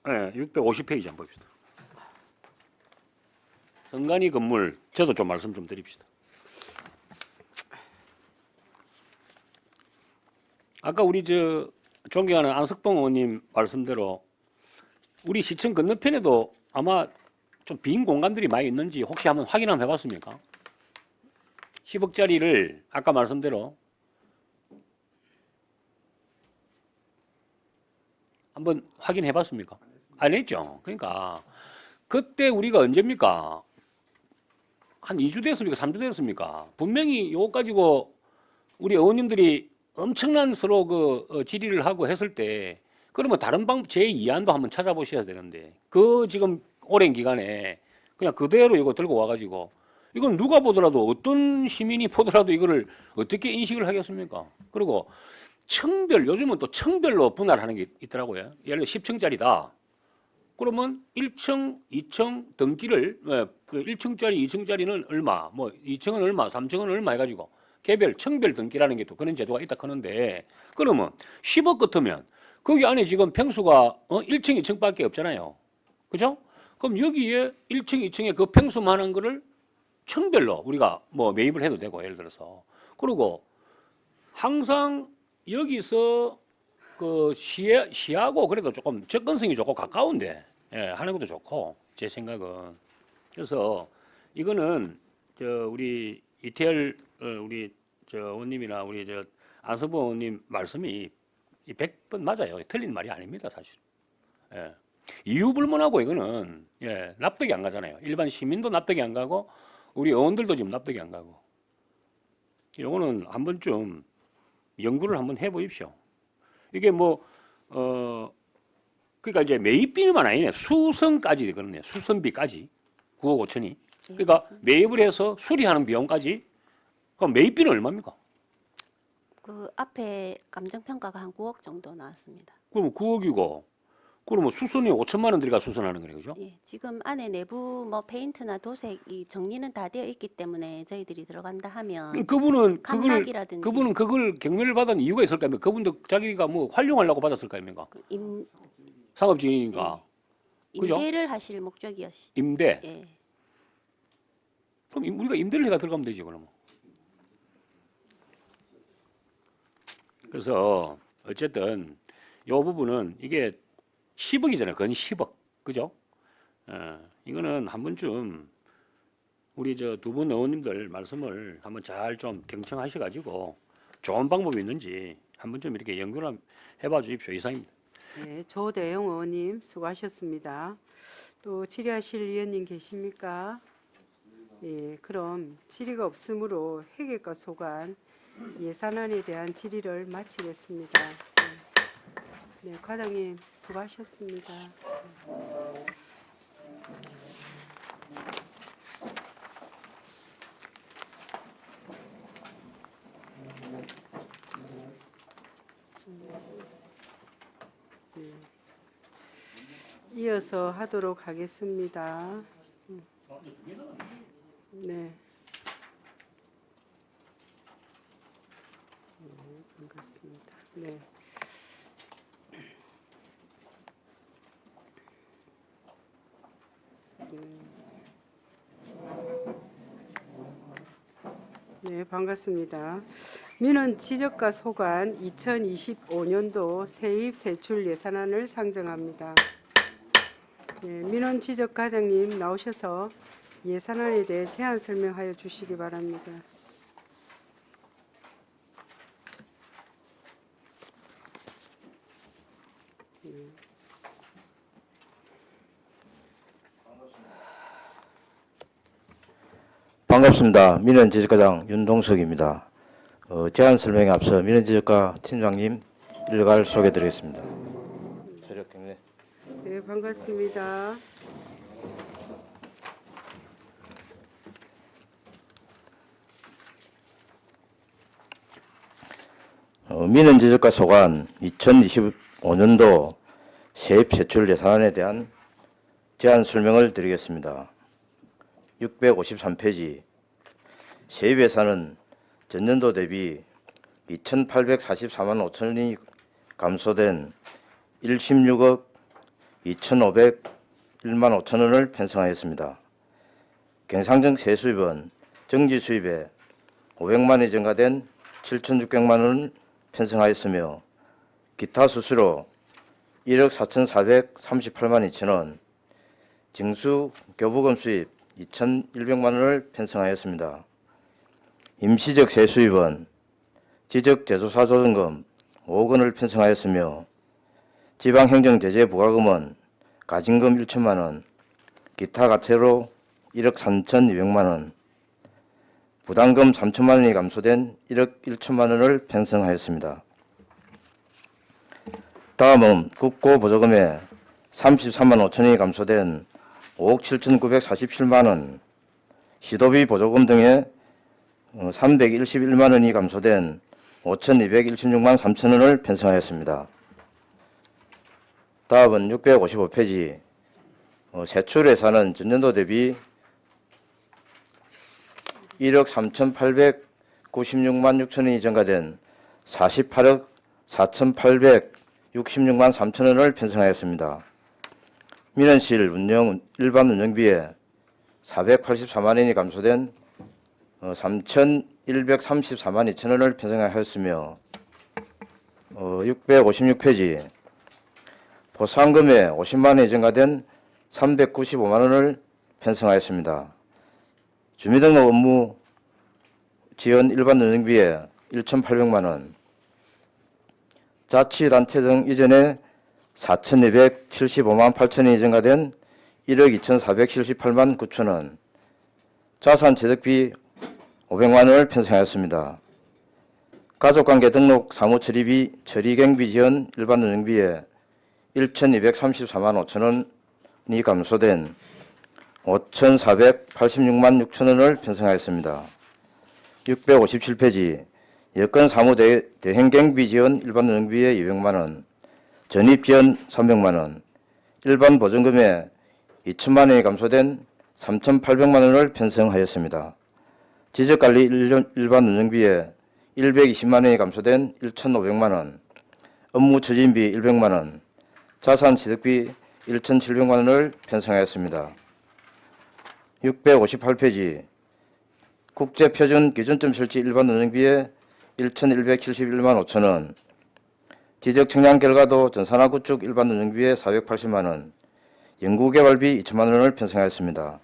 650페이지 한번 봅시다. 성간이 건물 저도 좀 말씀 좀 드립시다. 아까 우리 존경하는 안석봉 의원님 말씀대로 우리 시청 건너편에도 아마 좀 빈 공간들이 많이 있는지 혹시 한번 확인 한번 해봤습니까? 10억짜리를 아까 말씀대로 한번 확인해봤습니까? 안 했죠. 그러니까 그때 우리가 언제입니까? 한 2주 됐습니까? 3주 됐습니까? 분명히 이거 가지고 우리 의원님들이 엄청난 서로 질의를 하고 했을 때 그러면 다른 방법 제2안도 한번 찾아보셔야 되는데 그 지금 오랜 기간에 그냥 그대로 이거 들고 와가지고 이건 누가 보더라도 어떤 시민이 보더라도 이거를 어떻게 인식을 하겠습니까? 그리고 층별 요즘은 또 층별로 분할하는 게 있더라고요. 예를 들어 10층짜리다. 그러면 1층, 2층 등기를 1층짜리, 2층짜리는 얼마, 뭐 2층은 얼마, 3층은 얼마 해가지고 개별 층별 등기라는 게 또 그런 제도가 있다 하는데 그러면 10억 같으면 거기 안에 지금 평수가 1층, 2층밖에 없잖아요. 그죠? 그럼 여기에 1층, 2층에 그 평수만한 거를 층별로 우리가 뭐 매입을 해도 되고 예를 들어서 그리고 항상 여기서 그 시하고 그래도 조금 접근성이 좋고 가까운데 하는 것도 좋고 제 생각은 그래서 이거는 우리 이태열 우리 의원님이나 우리 안석봉 의원님 말씀이 이 100번 맞아요. 틀린 말이 아닙니다, 사실. 예. 이유 불문하고 이거는 예, 납득이 안 가잖아요. 일반 시민도 납득이 안 가고 우리 의원들도 지금 납득이 안 가고. 이거는 한 번쯤 연구를 한번 해보십시오. 이게 뭐 그러니까 이제 매입비만 아니네, 수선까지 그렇네, 수선비까지 9억 5천이. 그러니까 매입을 해서 수리하는 비용까지. 그럼 매입비는 얼마입니까? 그 앞에 감정평가가 한 9억 정도 나왔습니다. 그러면 9억이고, 그러면 수선이 5천만 원 들어가 수선하는 거네요, 그죠? 예, 지금 안에 내부 뭐 페인트나 도색 이 정리는 다 되어 있기 때문에 저희들이 들어간다 하면 그분은 칸막이라든지 그걸 경매를 받은 이유가 있을 거 아닙니까? 그분도 자기가 뭐 활용하려고 받았을 거 아닙니까? 그 상업지인이니까. 그죠? 임대를 하실 목적이었. 임대. 예. 그럼 우리가 임대를 해가 들어가면 되지, 그러면. 그래서 어쨌든 이 부분은 이게 10억이잖아요. 건 10억. 그죠? 이거는 한 번쯤 우리 저 두 분 의원님들 말씀을 한번 잘 좀 경청하셔가지고 좋은 방법이 있는지 한 번쯤 이렇게 연구를 해봐 주십시오. 이상입니다. 네, 조대영 의원님 수고하셨습니다. 또 질의하실 위원님 계십니까? 예, 그럼 질의가 없으므로 회계과 소관 예산안에 대한 질의를 마치겠습니다. 네, 과장님 수고하셨습니다. 이어서 하도록 하겠습니다. 네. 반갑습니다. 네. 네, 반갑습니다. 민원 지적과 소관 2025년도 세입 세출 예산안을 상정합니다. 네, 민원 지적 과장님 나오셔서 예산안에 대해 제안 설명하여 주시기 바랍니다. 반갑습니다. 민원지적과장 윤동석입니다. 제안 설명에 앞서 민원지적과 팀장님 일괄 소개드리겠습니다. 네, 반갑습니다. 민원지적과 소관 2025년도 세입 세출 예산안에 대한 제안 설명을 드리겠습니다. 653페이지 세입 예산은 전년도 대비 2,844만 5천 원이 감소된 16억 2,501만 5천 원을 편성하였습니다. 경상정 세수입은 정지 수입에 500만 원이 증가된 7,600만 원을 편성하였으며 기타 수수료 1억 4,438만 2천 원, 징수 교부금 수입 2,100만 원을 편성하였습니다. 임시적 세수입은 지적 제조사 조정금 5억 원을 편성하였으며 지방행정제재 부과금은 가징금 1천만 원, 기타 과태료 1억 3,200만 원, 부담금 3천만 원이 감소된 1억 1천만 원을 편성하였습니다. 다음은 국고 보조금에 33만 5천 원이 감소된 5억 7,947만 원, 시도비 보조금 등에 311만 원이 감소된 5,216만 3천 원을 편성하였습니다. 다음은 655페이지 세출 예산은 전년도 대비 1억 3,896만 6천 원이 증가된 48억 4,866만 3천 원을 편성하였습니다. 민원실 운영 일반 운영비에 484만 원이 감소된 3,134만 2천 원을 편성하였으며 656페이지 보상금에 50만 원이 증가된 395만 원을 편성하였습니다. 주민등록 업무 지원 일반 운영비에 1,800만 원, 자치단체 등 이전에 4,275만 8천원이 증가된 1억 2,478만 9천 원, 자산취득비 500만 원을 편성하였습니다. 가족관계 등록 사무처리비, 처리경비 지원 일반 운영비에 1,234만 5천 원이 감소된 5,486만 6천 원을 편성하였습니다. 657페이지 여건 사무 대행경비 지원 일반 운영비에 200만 원, 전입 지원 300만 원, 일반 보증금에 2천만 원이 감소된 3,800만 원을 편성하였습니다. 지적관리 일반 운영비에 120만 원이 감소된 1,500만 원, 업무 추진비 100만 원, 자산취득비 1,700만 원을 편성하였습니다. 658페이지 국제표준 기준점 설치 일반 운영비에 1,171만 5천 원, 지적 청량 결과도 전산화 구축 일반 운영비에 480만 원, 연구개발비 2천만 원을 편성하였습니다.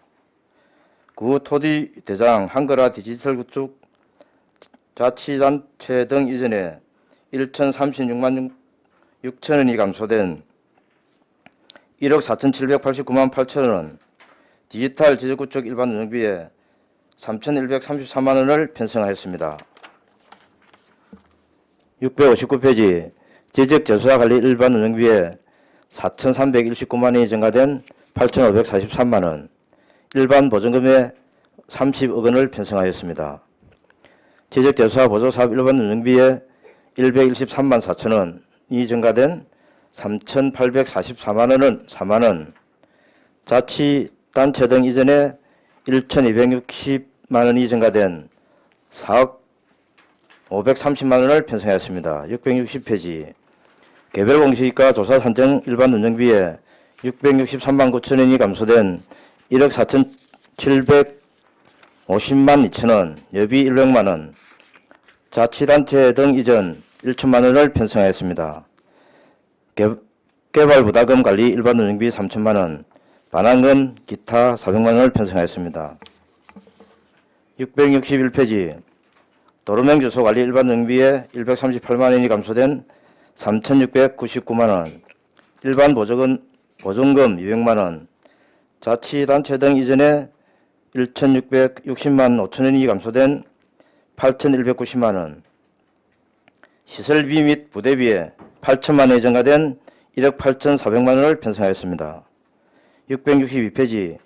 구 토지 대장 한글화 디지털 구축 자치단체 등 이전에 1,036만 6천 원이 감소된 1억 4,789만 8천 원, 디지털 지적구축 일반 운영비에 3,133만 원을 편성하였습니다. 659페이지 지적재수와 관리 일반 운영비에 4,319만 원이 증가된 8,543만 원, 일반 보증금에 30억 원을 편성하였습니다. 지적재수와 보조사업 일반 운영비에 113만 4천 원이 증가된 3,844만 원은 4만 원, 자치단체 등 이전에 1,260만 원이 증가된 4억 530만 원을 편성하였습니다. 660페이지 개별공시지가 조사 산정 일반 운영비에 663만 9천 원이 감소된 1억 4,750만 2천 원, 여비 100만 원, 자치단체 등 이전 1천만 원을 편성하였습니다. 개발부담금 관리 일반 운영비 3천만 원, 반환금 기타 400만 원을 편성하였습니다. 661페이지 도로명 주소 관리 일반 운영비에 138만 원이 감소된 3,699만 원, 일반 보증금 200만 원, 자치단체 등 이전에 1,660만 5천 원이 감소된 8,190만 원, 시설비 및 부대비에 8천만 원이 증가된 1억 8,400만 원을 편성하였습니다. 662페이지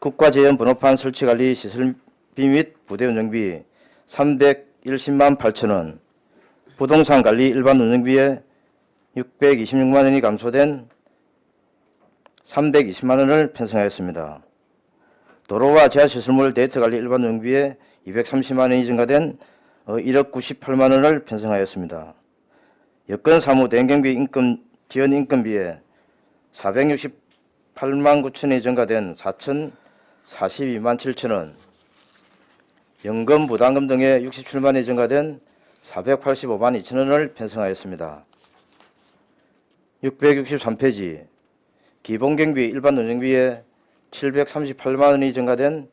국가재원 번호판 설치관리 시설비 및 부대 운영비 310만 8천 원, 부동산 관리 일반 운영비에 626만 원이 감소된 320만 원을 편성하였습니다. 도로와 지하시설물 데이터 관리 일반 운영비에 230만 원이 증가된 1억 98만 원을 편성하였습니다. 여건 사무 대행경비 지원 인건비에 468만 9천 원이 증가된 4,042만 7천 원, 연금 부담금 등에 67만 원이 증가된 485만 2천 원을 편성하였습니다. 663페이지 기본경비 일반 운영비에 738만 원이 증가된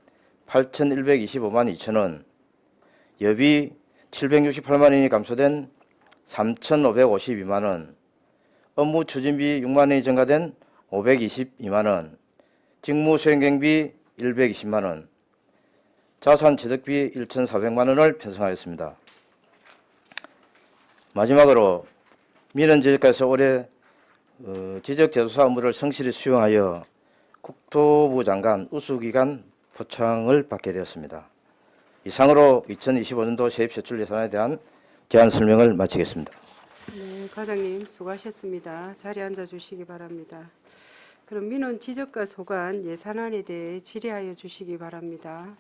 8,125만 2천 원, 여비 768만 원이 감소된 3,552만 원, 업무 추진비 6만 원이 증가된 522만 원, 직무 수행경비 120만 원, 자산취득비 1,400만 원을 편성하였습니다. 마지막으로 민원지적과에서 올해 지적재조사 업무를 성실히 수행하여 국토부 장관 우수기관 표창을 받게 되었습니다. 이상으로 2025년도 세입세출 예산에 대한 제안 설명을 마치겠습니다. 네, 과장님 수고하셨습니다. 자리에 앉아 주시기 바랍니다. 그럼 민원 지적과 소관 예산안에 대해 질의하여 주시기 바랍니다.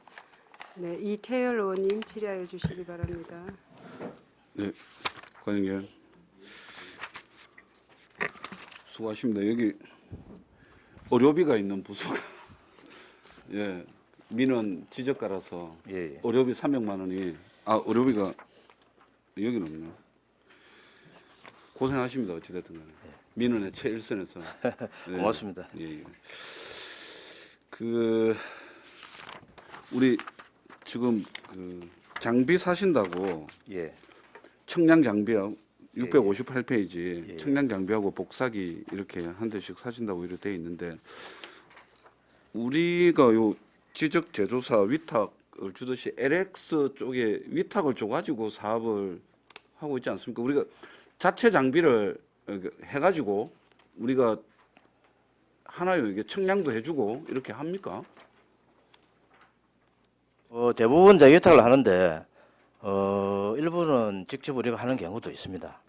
네, 이태열 의원님 질의하여 주시기 바랍니다. 네, 과장님 수고하십니다. 여기 의료비가 있는 부서가 예 민원 지적과라서 예. 의료비 300만 원이 의료비가 여기는 없네요. 고생하십니다. 어찌됐든 간에 민원의 최일선에서 고맙습니다. 예. 그 우리 지금 그 장비 사신다고 예. 청량 장비요 658페이지 예. 청량 장비하고 복사기 이렇게 한 대씩 사신다고 이렇게 돼 있는데 우리가 요 지적 제조사 위탁을 주듯이 LX 쪽에 위탁을 줘가지고 사업을 하고 있지 않습니까? 우리가 자체 장비를 해가지고 우리가 하나요 이게 청량도 해주고 이렇게 합니까? 대부분 재개탁을 하는데 일부는 직접 우리가 하는 경우도 있습니다.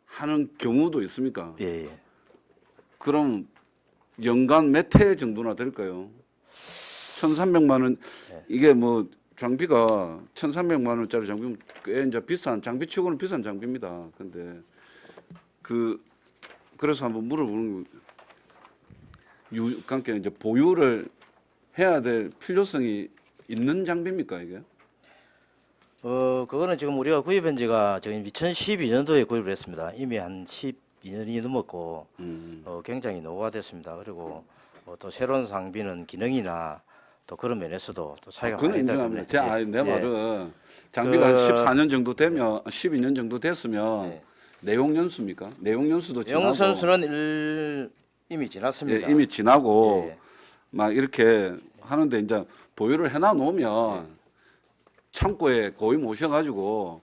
하는 경우도 있습니까? 예, 예. 그럼 연간 몇 회 정도나 될까요? 1,300만 원 이게 뭐 장비가 1,300만 원짜리 장비면 꽤 이제 비싼 장비치고는 비싼 장비입니다. 근데 그래서 한번 물어보는 그러니까 이제 보유를 해야 될 필요성이 있는 장비입니까 이게? 그거는 지금 우리가 구입한 지가 지금 2012년도에 구입을 했습니다. 이미 한 12년이 넘었고 굉장히 노후화됐습니다. 그리고 또 새로운 장비는 기능이나 또 그런 면에서도 또 차이가 그건 많이 있다 인정합니다. 때문에 내 말은 장비가 그- 14년 정도 되면 12년 정도 됐으면 예. 내용 연수입니까? 내용 연수도 지나고 영웅 선수는 이미 지났습니다. 예, 이미 지나고 예. 막 이렇게 하는데 이제 보유를 해놔 놓으면 창고에 고이 모셔가지고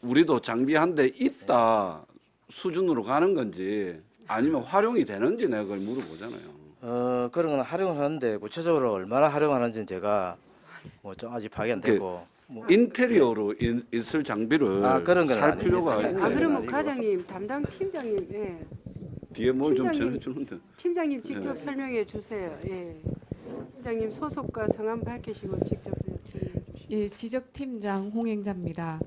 우리도 장비 한 대 있다 수준으로 가는 건지 아니면 활용이 되는지 내가 그걸 물어보잖아요. 그런 건 활용을 하는데 구체적으로 얼마나 활용하는지는 제가 뭐 좀 아직 파악이 안 되고 뭐 인테리어로 있을 장비를 그런 건 살 아닙니다. 필요가 아, 있는데 그러면 아니고. 과장님 담당 팀장님 예. 뒤에 뭘 좀 팀장님. 전해주는데 팀장님 직접 네. 설명해 주세요. 예. 팀장님 소속과 성함 밝히시고 직접 설명해 주시죠. 예, 지적팀장 홍행자입니다.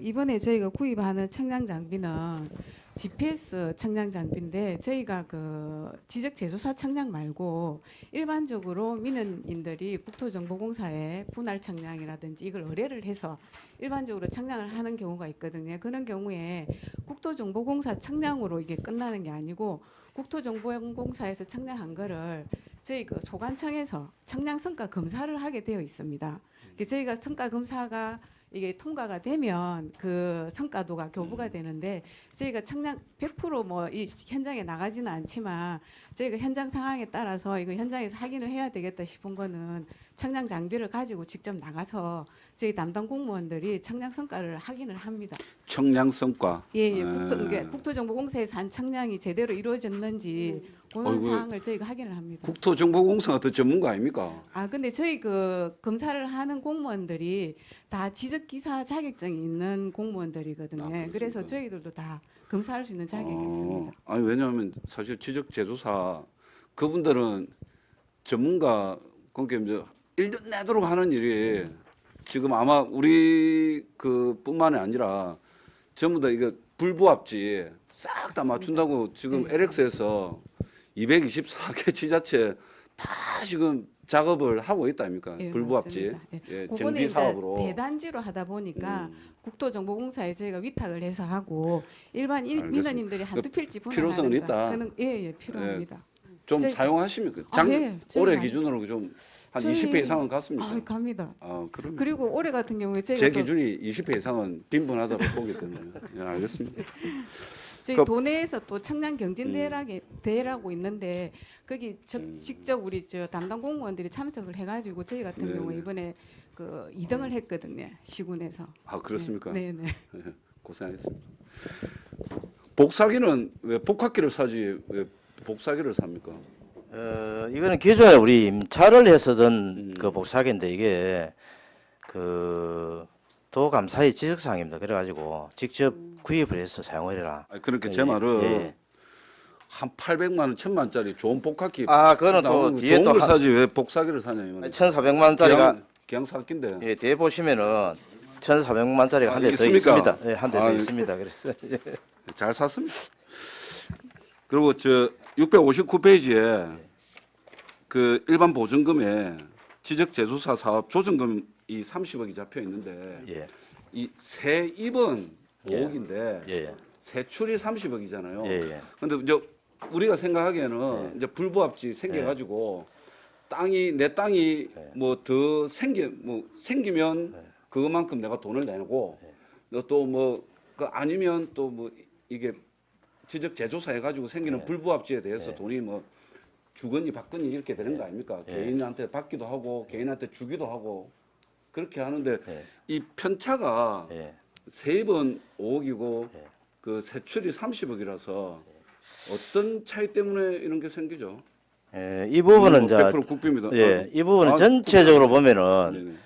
이번에 저희가 구입하는 청량 장비는 GPS 청량 장비인데 저희가 지적 제조사 청량 말고 일반적으로 민원인들이 국토정보공사에 분할 청량이라든지 이걸 의뢰를 해서 일반적으로 청량을 하는 경우가 있거든요. 그런 경우에 국토정보공사 청량으로 이게 끝나는 게 아니고 국토정보공사에서 청량한 거를 저희 소관청에서 청량 성과 검사를 하게 되어 있습니다. 저희가 성과 검사가 이게 통과가 되면 그 성과도가 교부가 되는데 저희가 청량 100% 이 현장에 나가지는 않지만 저희가 현장 상황에 따라서 이거 현장에서 확인을 해야 되겠다 싶은 거는 청량 장비를 가지고 직접 나가서 저희 담당 공무원들이 청량 성과를 확인을 합니다. 청량 성과. 예, 국토정보공사에서 한 청량이 제대로 이루어졌는지 그런 어이구. 사항을 저희가 확인을 합니다. 국토정보공사가 더 전문가 아닙니까? 근데 저희 검사를 하는 공무원들이 다 지적기사 자격증이 있는 공무원들이거든요. 그렇습니까? 그래서 저희들도 다 검사할 수 있는 자격이 있습니다. 아니 왜냐하면 사실 지적 제조사 그분들은 전문가 그러니까 이제 일든 내도록 하는 일이 지금 아마 우리 뿐만이 아니라 전부 다 이거 불부합지 싹 다 맞춘다고 지금 네. LX에서 224개 지자체 다 지금 작업을 하고 있다 아닙니까? 예, 불부합지 맞습니다. 예. 예, 그거는 정비 이제 사업으로 대단지로 하다 보니까 음. 국토정보공사에 저희가 위탁을 해서 하고 일반 알겠습니다. 민원인들이 한두 필지 필요성은 분할하는 있다. 그는 필요합니다. 좀 저희- 사용하십니까? 예, 저희 올해 많이- 기준으로 좀 한 저희- 20회 이상은 갔습니까? 갑니다. 그럼 그리고 올해 같은 경우에 저희가 제 또 기준이 20회 이상은 빈번하다고 보기 때문에 예, 알겠습니다. 저희 그- 도내에서 또 청량 경진 대회라고 있는데 거기 직접 우리 담당 공무원들이 참석을 해가지고 저희 같은 네네. 경우에 이번에 2등을 했거든요 시군에서. 그렇습니까? 네네. 예, 고생하셨습니다. 복사기는 왜 복합기를 사지 왜 복사기를 삽니까? 이거는 기존에 우리 임차를 했었던 그 복사기인데 이게 도감사의 지적사항입니다. 그래가지고 직접 구입을 해서 사용을 해라. 그러니까 제 예, 말은 예. 한 800만 원, 1000만짜리 좋은 복합기 그거는 또 나오면 뒤에 좋은 또 걸 사지 왜 복사기를 사냐면 1,400만 원짜리가 그냥 샀긴데 예, 뒤에 보시면은 1,400만 원짜리가 한 대 더 있습니까? 있습니다. 예, 한 대 더 아, 있습니다. 그래서 잘 샀습니다. 그리고 659페이지에 그 일반 보증금에 지적 제조사 사업 조정금이 30억이 잡혀 있는데 예, 이 세입은 예. 5억인데 예, 세출이 30억이잖아요. 예, 예. 근데 이제 우리가 생각하기에는 이제 불부합지 생겨가지고 내 땅이 뭐 더 생기면 그것만큼 내가 돈을 내고 또 뭐 그 아니면 또 뭐 이게 지적 재조사 해가지고 생기는 네. 불부합지에 대해서 네. 돈이 뭐 주거니 받거니 이렇게 되는 거 아닙니까? 네. 개인한테 받기도 하고 개인한테 주기도 하고 그렇게 하는데 예. 이 편차가 예. 3번 5억이고 예. 그 세출이 30억이라서 어떤 차이 때문에 이런 게 생기죠? 예, 이 부분은 이제 100% 국비입니다. 예, 이 부분은 전체적으로 보면은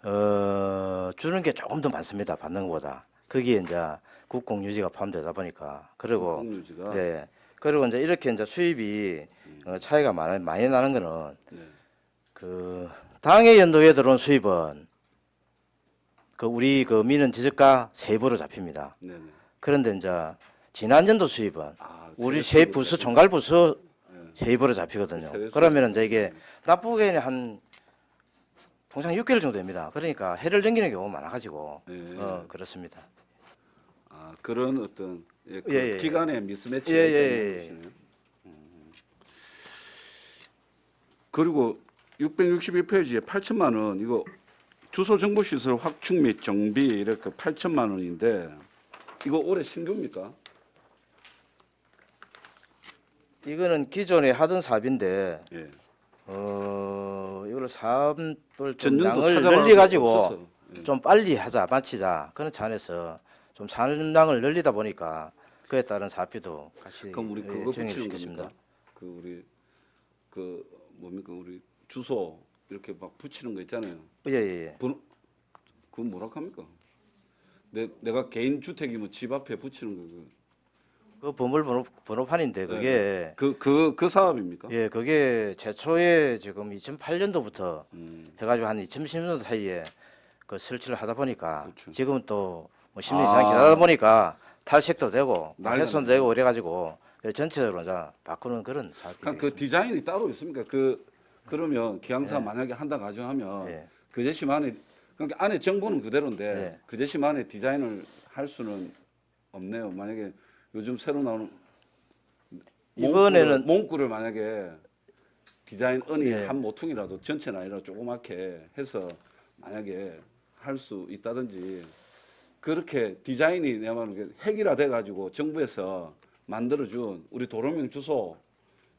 네네. 주는 게 조금 더 많습니다. 받는 것보다. 거기에 이제 국공유지가 포함되다 보니까 그리고 공유지가 예. 그리고 이제 이렇게 이제 수입이 차이가 많이 나는 거는 네. 그 당해 연도에 들어온 수입은 그 우리 그 민원 지적과 세부로 잡힙니다. 네네. 그런데 이제 지난 연도 수입은 아, 우리 세액 세부서 수입이 총괄부서 네. 세입으로 잡히거든요. 세액 그러면 이제 수입이 이게 납부기간이 한 통상 6개월 정도 됩니다. 그러니까 해를 넘기는 경우가 많아가지고 네. 그렇습니다. 아 그런 어떤 예, 그 예, 예. 기간의 미스매치가 예, 있다는 예, 예. 것이네요. 그리고 661페이지에 8천만 원 이거 주소 정보 시설 확충 및 정비 이렇게 8천만 원인데 이거 올해 신규입니까? 이거는 기존에 하던 사업인데 예. 이걸 사업을 좀 전년도 양을 찾아봐도 늘려 가지고 없어서. 예. 좀 빨리 하자 마치자 그런 차원에서 좀 산량을 늘리다 보니까 그에 따른 사업비도 같이 그럼 우리 그거 붙이는 시켰습니다. 겁니까? 그 우리 그 뭡니까 우리 주소 이렇게 막 붙이는 거 있잖아요. 예예예. 번호 그건 뭐라 합니까? 내가 개인 주택이면 집 앞에 붙이는 거 그 보물 번호판인데 그게 그 사업입니까? 예 그게 최초에 지금 2008년도부터 해가지고 한 2010년도 사이에 그 설치를 하다 보니까 그렇죠. 지금은 또뭐 10년 이상 지나다 보니까 탈색도 되고 뭐 난리가 훼손도 되고 이래가지고 전체적으로 이제 바꾸는 그런 사업이 그러니까 그 되겠습니다. 디자인이 따로 있습니까? 그러면 기왕사 예. 만약에 한다 가정하면 예. 그 제시만의 그러니까 안에 정보는 그대로인데 예. 그 제시만의 디자인을 할 수는 없네요. 만약에 요즘 새로 나오는 이번에는- 몽구를 만약에 디자인 은이 예. 한 모퉁이라도 전체는 아니라 조그맣게 해서 만약에 할 수 있다든지 그렇게 디자인이 내면 핵이라 돼가지고 정부에서 만들어준 우리 도로명 주소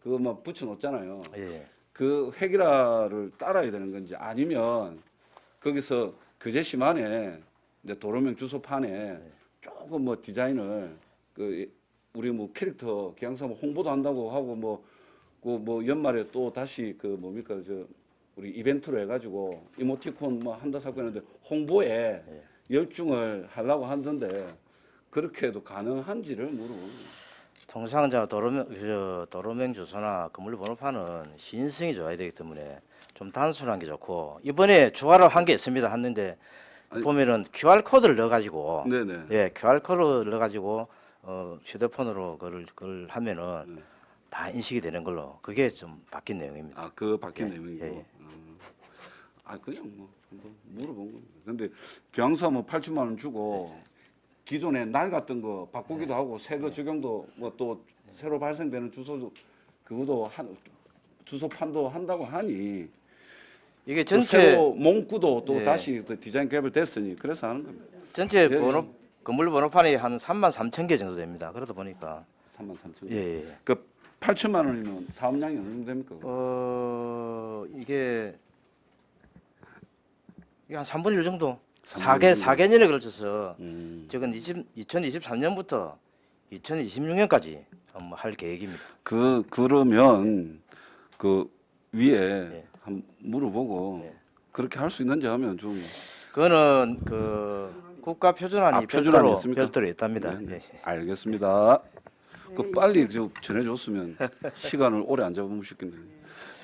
그거 막 붙여놓잖아요. 예. 그 핵이라를 따라야 되는 건지 아니면 거기서 그 제시만에 내 도로명 주소판에 조금 뭐 디자인을 그 우리 뭐 캐릭터 기왕사 뭐 홍보도 한다고 하고 뭐 그 뭐 연말에 또 다시 그 뭡니까 저 우리 이벤트로 해가지고 이모티콘 뭐 한다 사고 했는데 홍보에 열중을 하려고 하던데 그렇게 해도 가능한지를 물어보는 거예요. 통상 도로명 주소나 건물 번호판은 신성이 좋아야 되기 때문에 좀 단순한 게 좋고 이번에 추가로 한 게 있습니다. 했는데 아니- 보면은 QR 코드를 넣어가지고 네네. 예 QR 코드를 넣어가지고 휴대폰으로 그걸 하면은 네. 다 인식이 되는 걸로 그게 좀 바뀐 내용입니다. 아, 그 바뀐 예, 내용이고. 예, 예. 아, 그냥 뭐 물어본 겁니다. 근데 기왕사 뭐 8천만 원 주고 기존에 날 같은 거 바꾸기도 하고 새 거 적용도 뭐 또 새로 발생되는 주소 그것도 한 주소판도 한다고 하니 이게 또 전체 새로 몽구도 또 예. 다시 또 디자인 개발됐으니 그래서 하는 겁니다. 전체 예, 건물 번호판이 한 33,000개 정도 됩니다. 그러다 보니까 33,000. 예. 그 8천만 원이면 사업량이 어느 정도 됩니까? 이게 한 3분의 1 정도. 3분의 1 4개년에 걸쳐서 음. 지금 2023년부터 2026년까지 할 계획입니다. 그러면 그 위에 예. 한번 물어보고 예. 그렇게 할 수 있는지 하면 좀 그거는 그 국가 표준안이 표준안이 있습니까? 별도로 있답니다. 네, 네. 예. 알겠습니다. 그 네, 빨리 좀 전해줬으면 시간을 오래 안 잡으면 싶겠네요.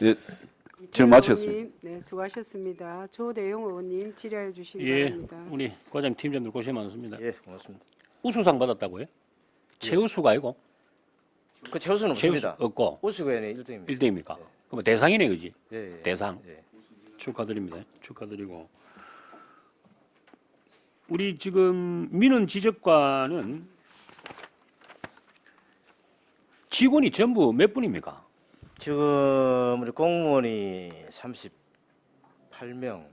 예, 질문 마치겠습니다. 의원님, 네, 수고하셨습니다. 조대용 의원님 질의해 주시기 예, 바랍니다. 우리 과장 팀장들 고생 많습니다. 예, 고맙습니다. 우수상 받았다고요? 최우수가 아니고 그 최우수는 최우수 없습니다. 없고 우수고에는 1등입니다. 1등입니까? 그럼 대상이네, 그지? 예, 예. 대상. 예. 축하드립니다. 축하드리고 우리 지금 민원 지적관은 직원이 전부 몇 분입니까? 지금 우리 공무원이 38명,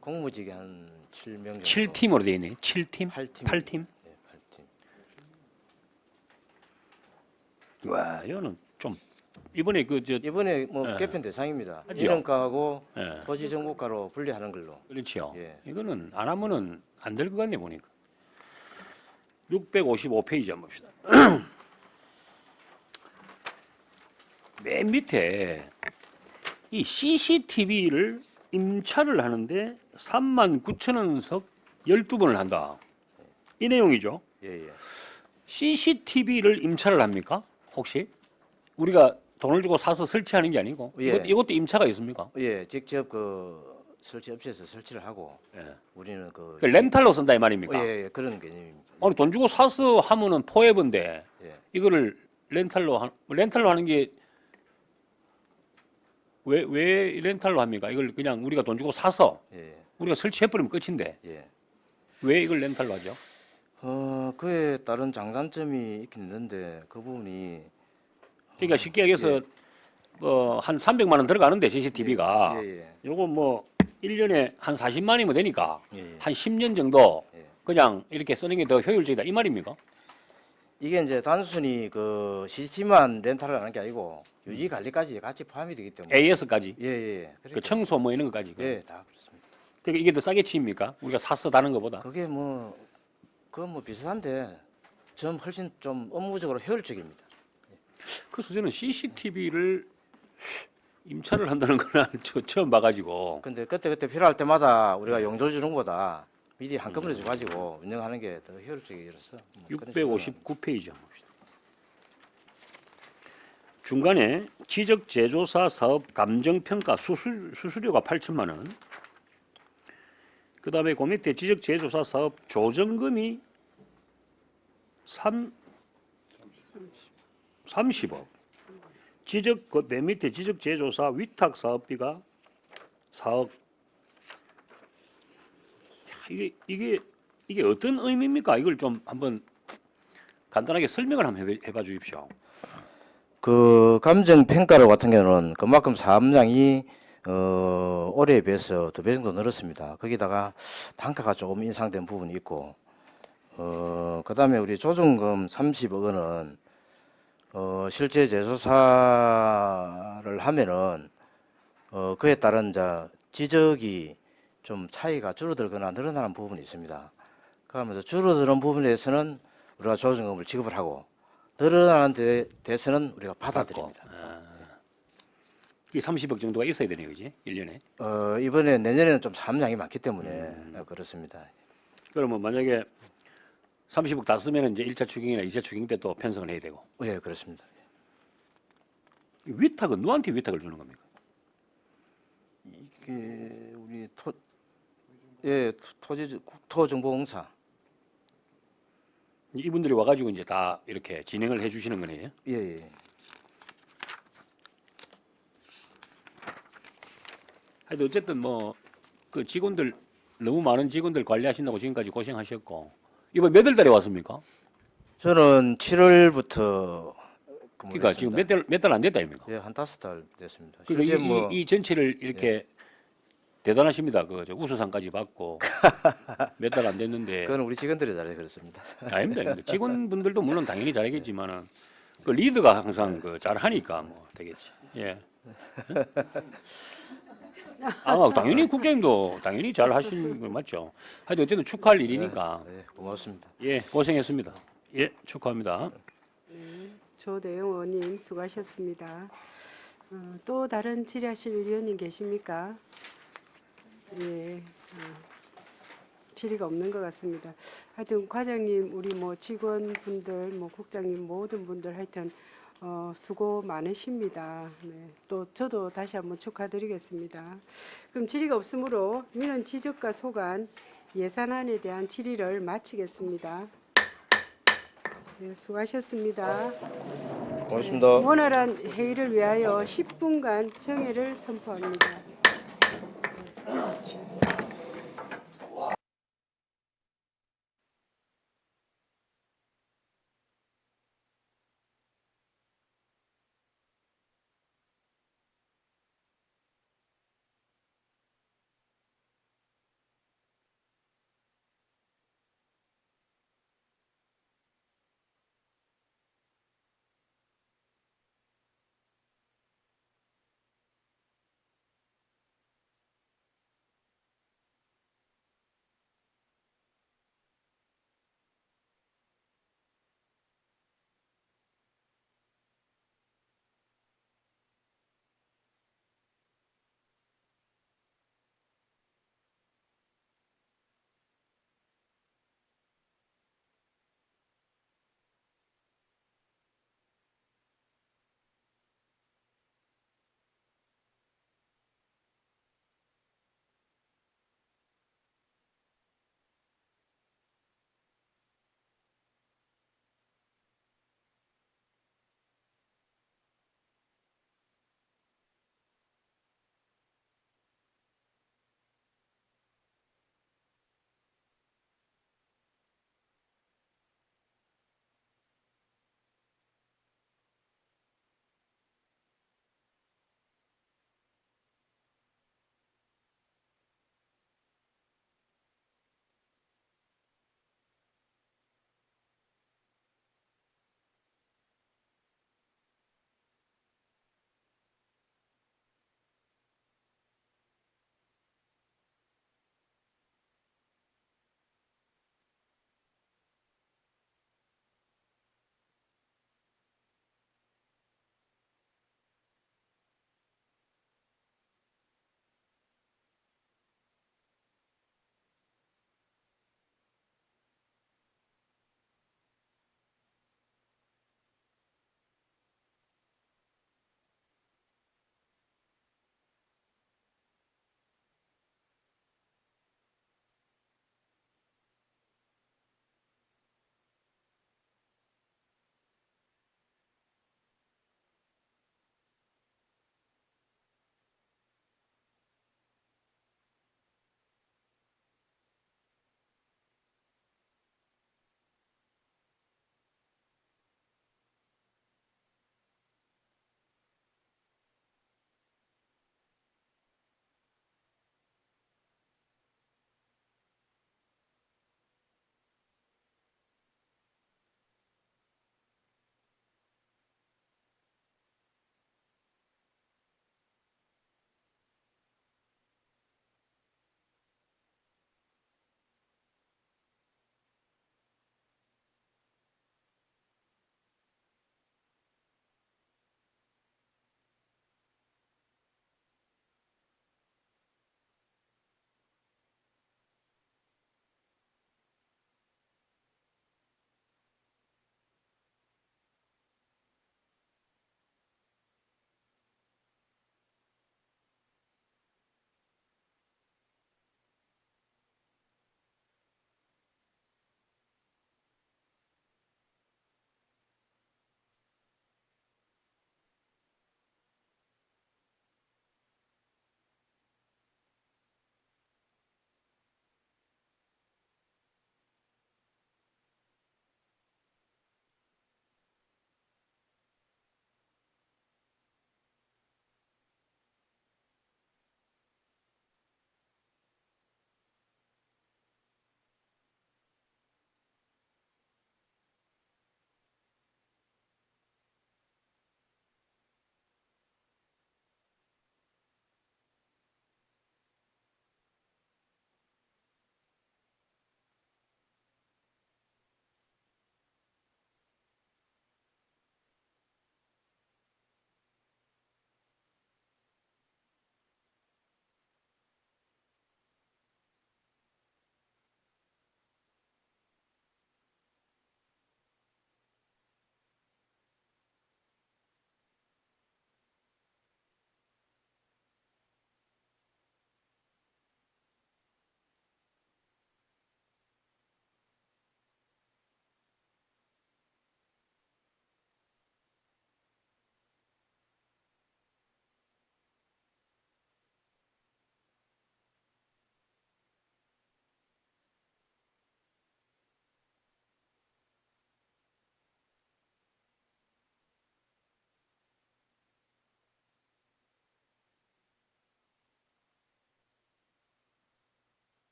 공무직이 한 7명 정도. 7팀으로 되어 있네. 7팀? 8팀. 8팀? 와, 이거는 좀 이번에 그저 이번에 뭐 예. 개편 대상입니다. 하죠. 민원가하고 예. 토지 정보가로 분리하는 걸로. 그렇죠. 예. 이거는 안 하면은 안 될 것 같네 보니까. 655페이지 한번 봅시다. 맨 밑에 이 CCTV를 임차를 하는데 39,000원석 12번을 한다. 이 내용이죠. 예, 예. CCTV를 임차를 합니까? 혹시 우리가 돈을 주고 사서 설치하는 게 아니고 예. 이것도 임차가 있습니까? 예, 직접 그 설치 업체에서 설치를 하고 예. 우리는 그 그 렌탈로 쓴다 이 말입니까? 예, 예, 그런 개념입니다. 아니 돈 주고 사서 하면은 포획인데 예. 이거를 렌탈로 하는 게 왜 렌탈로 합니까? 이걸 그냥 우리가 돈 주고 사서 예. 우리가 설치해버리면 끝인데 예. 왜 이걸 렌탈로 하죠? 그에 따른 장단점이 있긴 있는데 그 부분이 그러니까 쉽게 얘기해서 한 300만 원 들어가는데 CCTV가 예, 예. 요거 뭐 1년에 한 40만이면 되니까 예, 예. 한 10년 정도 예. 그냥 이렇게 쓰는 게 더 효율적이다 이 말입니까? 이게 이제 단순히 그 CCTV만 렌탈을 하는 게 아니고 유지 관리까지 같이 포함이 되기 때문에 AS까지 예, 예. 그 그러니까 청소 뭐 이런 것까지 예, 다 그렇습니다. 그러니까 이게 더 싸게 치입니까? 우리가 사서 다는 것보다 그게 뭐 그건 뭐 비슷한데 좀 훨씬 좀 업무적으로 효율적입니다. 그래서 저는 CCTV를 임차를 한다는 건 처음 봐가지고 근데 그때 필요할 때마다 우리가 용도 주는 것보다 미리 한꺼번에 줘가지고 운영하는 게 더 효율적이라서 뭐 그런 식으로 659페이지 한번 봅시다. 중간에 지적 제조사 사업 감정 평가 수수료가 8천만 원. 그다음에 그 밑에 지적 제조사 사업 조정금이 30억. 맨 밑에 지적 제조사 위탁 사업비가 4억. 이게 어떤 의미입니까? 이걸 좀 한번 간단하게 설명을 한번 해봐 주십시오. 그 감정 평가로 같은 경우는 그만큼 사업량이 올해에 비해서 2배 정도 늘었습니다. 거기다가 단가가 조금 인상된 부분이 있고 그다음에 우리 조정금 30억 원은 실제 제조사를 하면은 그에 따른 이제 지적이 좀 차이가 줄어들거나 늘어나는 부분이 있습니다. 그러면서 줄어드는 부분에서는 우리가 조정금을 지급을 하고 늘어나는 데서는 우리가 받아들입니다. 이게 30억 정도가 있어야 되네요, 그지? 1년에. 이번에 내년에는 좀 사업량이 많기 때문에 그렇습니다. 그러면 만약에 30억 다 쓰면 이제 1차 추경이나 2차 추경 때 또 편성을 해야 되고. 예, 그렇습니다. 위탁은 누구한테 위탁을 주는 겁니까? 이게 우리 국토정보공사. 이분들이 와가지고 이제 다 이렇게 진행을 해주시는 거네요. 예, 예. 하여튼 어쨌든 뭐 그 직원들 너무 많은 직원들 관리하신다고 지금까지 고생하셨고 이번 몇 월 달에 왔습니까? 저는 7월부터 그러니까 지금 몇 달 안 됐다 아닙니까? 예, 한 5달 됐습니다. 그러니까 실제 뭐 이 전체를 이렇게 대단하십니다. 저 우수상까지 받고 몇 달 안 됐는데 그건 우리 직원들이 잘해 그렇습니다. 아닙니다. 직원분들도 물론 당연히 잘하겠지만은 그 리드가 항상 그 잘하니까 뭐 되겠지. 예. 당연히 국장님도 당연히 잘 하시는 거 맞죠. 하여튼 어쨌든 축하할 일이니까 네, 고맙습니다. 예 고생했습니다. 예 축하합니다. 조대영 의원님 수고하셨습니다. 또 다른 질의하실 위원님 계십니까? 예, 질의가 없는 것 같습니다. 하여튼 과장님, 우리 뭐 직원분들, 뭐 국장님 모든 분들 하여튼 수고 많으십니다. 네, 또 저도 다시 한번 축하드리겠습니다. 그럼 질의가 없으므로 민원 지적과 소관 예산안에 대한 질의를 마치겠습니다. 네, 수고하셨습니다. 고맙습니다. 원활한 회의를 위하여 10분간 정회를 선포합니다.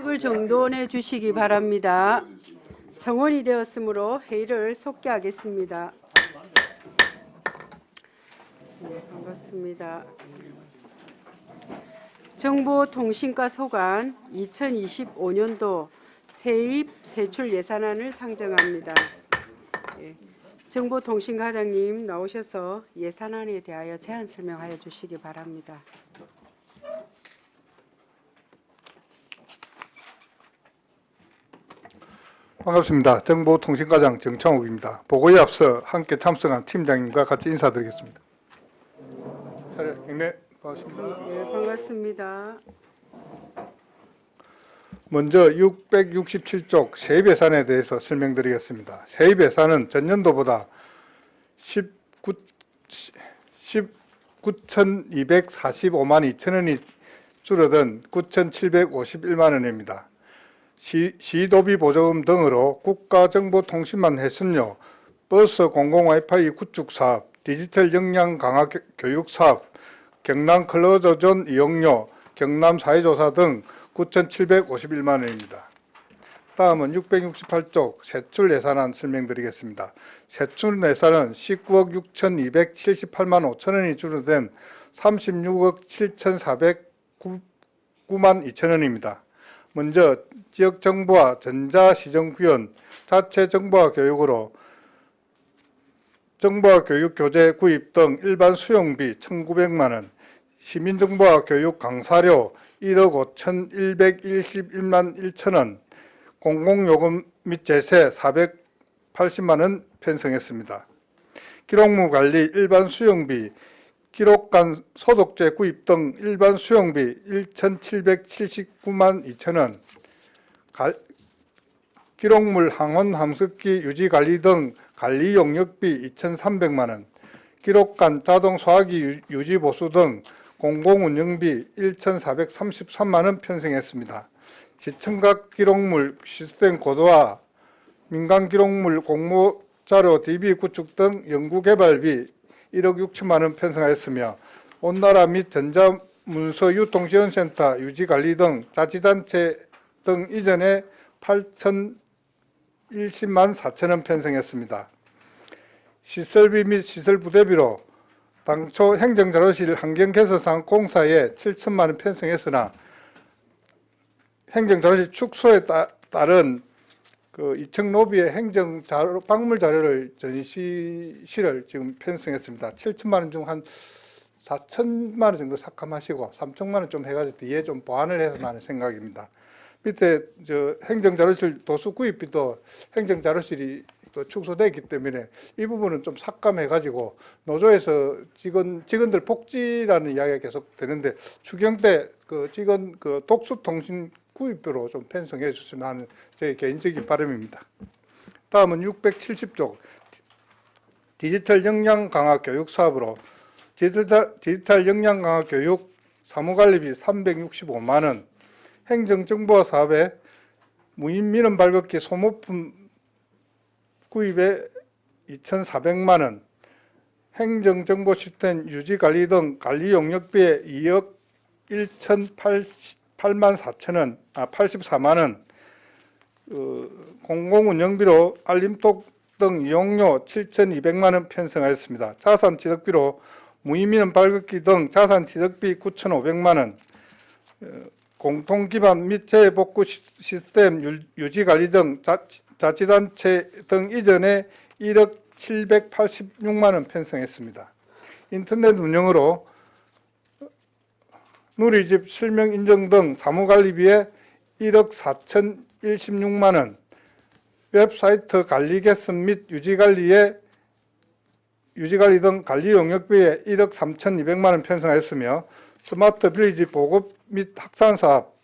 책을 정돈해 주시기 바랍니다. 성원이 되었으므로 회의를 속기하겠습니다. 네, 반갑습니다. 정보통신과 소관 2025년도 세입 세출 예산안을 상정합니다. 예, 정보통신과장님 나오셔서 예산안에 대하여 제안 설명하여 주시기 바랍니다. 반갑습니다. 정보통신과장 정창욱입니다. 보고에 앞서 함께 참석한 팀장님과 같이 인사드리겠습니다. 네, 반갑습니다. 예, 반갑습니다. 먼저 667쪽 세입 예산에 대해서 설명드리겠습니다. 세입 예산은 전년도보다 19,245만 2천 원이 줄어든 9,751만 원입니다. 시도비 보조금 등으로 국가정보통신망 회선료, 버스 공공 와이파이 구축 사업, 디지털 역량 강화 교육 사업, 경남 클로저존 이용료, 경남 사회조사 등 9,751만 원입니다. 다음은 668쪽 세출 예산안 설명드리겠습니다. 세출 예산은 19억 6,278만 5천 원이 줄어든 36억 7,409만 2천 원입니다. 먼저 지역정보와 전자시정구현, 자체정보화 교육으로 정보화 교육 교재 구입 등 일반 수용비 1,900만 원, 시민정보화 교육 강사료 1억 5,121만 1천 원, 공공요금 및 제세 480만 원 편성했습니다. 기록물 관리 일반 수용비, 기록관 소독제 구입 등 일반 수용비 1,779만 2천 원, 기록물 항원 함습기 유지 관리 등 관리 용역비 2,300만 원, 기록관 자동 소화기 유지 보수 등 공공운영비 1,433만 원 편성했습니다. 시청각 기록물 시스템 고도화, 민간 기록물 공모자료 DB 구축 등 연구개발비 1억 6천만 원 편성하였으며 온나라 및 전자문서 유통지원센터 유지관리 등 자치단체 등 이전에 8,010만 4천 원 편성했습니다. 시설비 및 시설부대비로 당초 행정자료실 환경개선상 공사에 7천만 원 편성했으나 행정자료실 축소에 따른 그 2층 로비에 행정자료 박물 자료를 전시실을 지금 편성했습니다. 7천만 원 중 한 4천만 원 정도 삭감하시고 3천만 원 좀 해가지고 뒤에 좀 보완을 해서 하는 생각입니다. 밑에 저 행정자료실 도수 구입비도 행정자료실이 축소되기 때문에 이 부분은 좀 삭감해가지고 노조에서 직원들 복지라는 이야기가 계속 되는데 추경 때 그 직원 그 독수통신 구입비로 좀 편성해 주시면 하는 제 개인적인 바람입니다. 다음은 670쪽 디지털 역량 강화 교육 사업으로 디지털 역량 강화 교육 사무관리비 365만 원, 행정정보화 사업에 무인 민원 발급기 소모품 구입에 2,400만 원, 행정정보 시스템 유지관리 등 관리 용역비에 2억 1,088만 4천 원, 84만 원, 공공운영비로 알림톡 등 이용료 7,200만 원 편성하였습니다. 자산취득비로 무인민원 발급기 등 자산취득비 9,500만 원, 공통기반 및 재복구 시스템 유지관리 등 자치단체 등 이전에 1억 786만 원 편성했습니다. 인터넷 운영으로 누리집 실명 인증 등 사무관리비에 1억 4,016만 원, 웹사이트 관리 개선 및 유지관리 등 관리 용역비에 1억 3,200만 원 편성하였으며 스마트 빌리지 보급 및 확산 사업,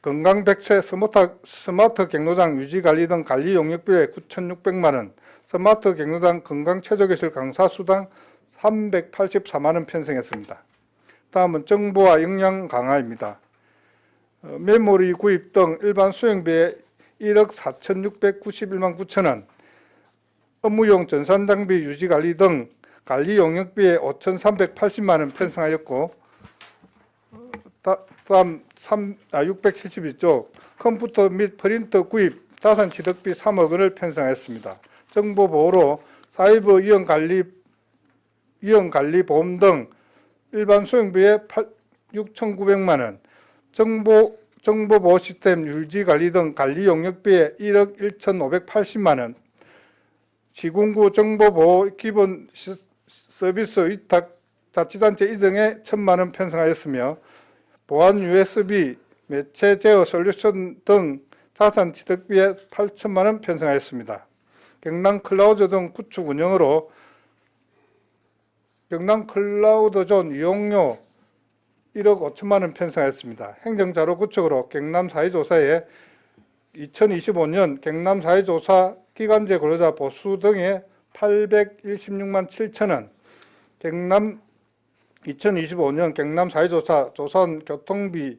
건강백세 스마트 경로당 유지관리 등 관리 용역비에 9,600만 원, 스마트 경로당 건강체조기술 강사 수당 384만 원 편성했습니다. 다음은 정보와 역량 강화입니다. 메모리 구입 등 일반 수행비에 1억 4,691만 9천 원, 업무용 전산장비 유지관리 등 관리 용역비에 5,380만 원 편성하였고 다음 672쪽 컴퓨터 및 프린터 구입 자산 취득비 3억 원을 편성했습니다. 정보 보호로 사이버 위험 관리 보험 등 일반 수행비에 6,900만 원, 정보 보호 시스템 유지 관리 등 관리 용역비에 1억 1,580만 원, 시군구 정보 보호 기본 서비스 위탁 자치단체 이등에 1,000만 원 편성하였으며 보안 USB, 매체 제어 솔루션 등 자산 취득비에 8천만 원 편성하였습니다. 경남 클라우드 등 구축 운영으로 경남 클라우드존 이용료 1억 5천만 원 편성하였습니다. 행정자료 구축으로 경남 사회조사에 2025년 경남 사회조사 기간제 근로자 보수 등에 816만 7천 원, 경남 2025년 경남 사회조사 조사원 교통비와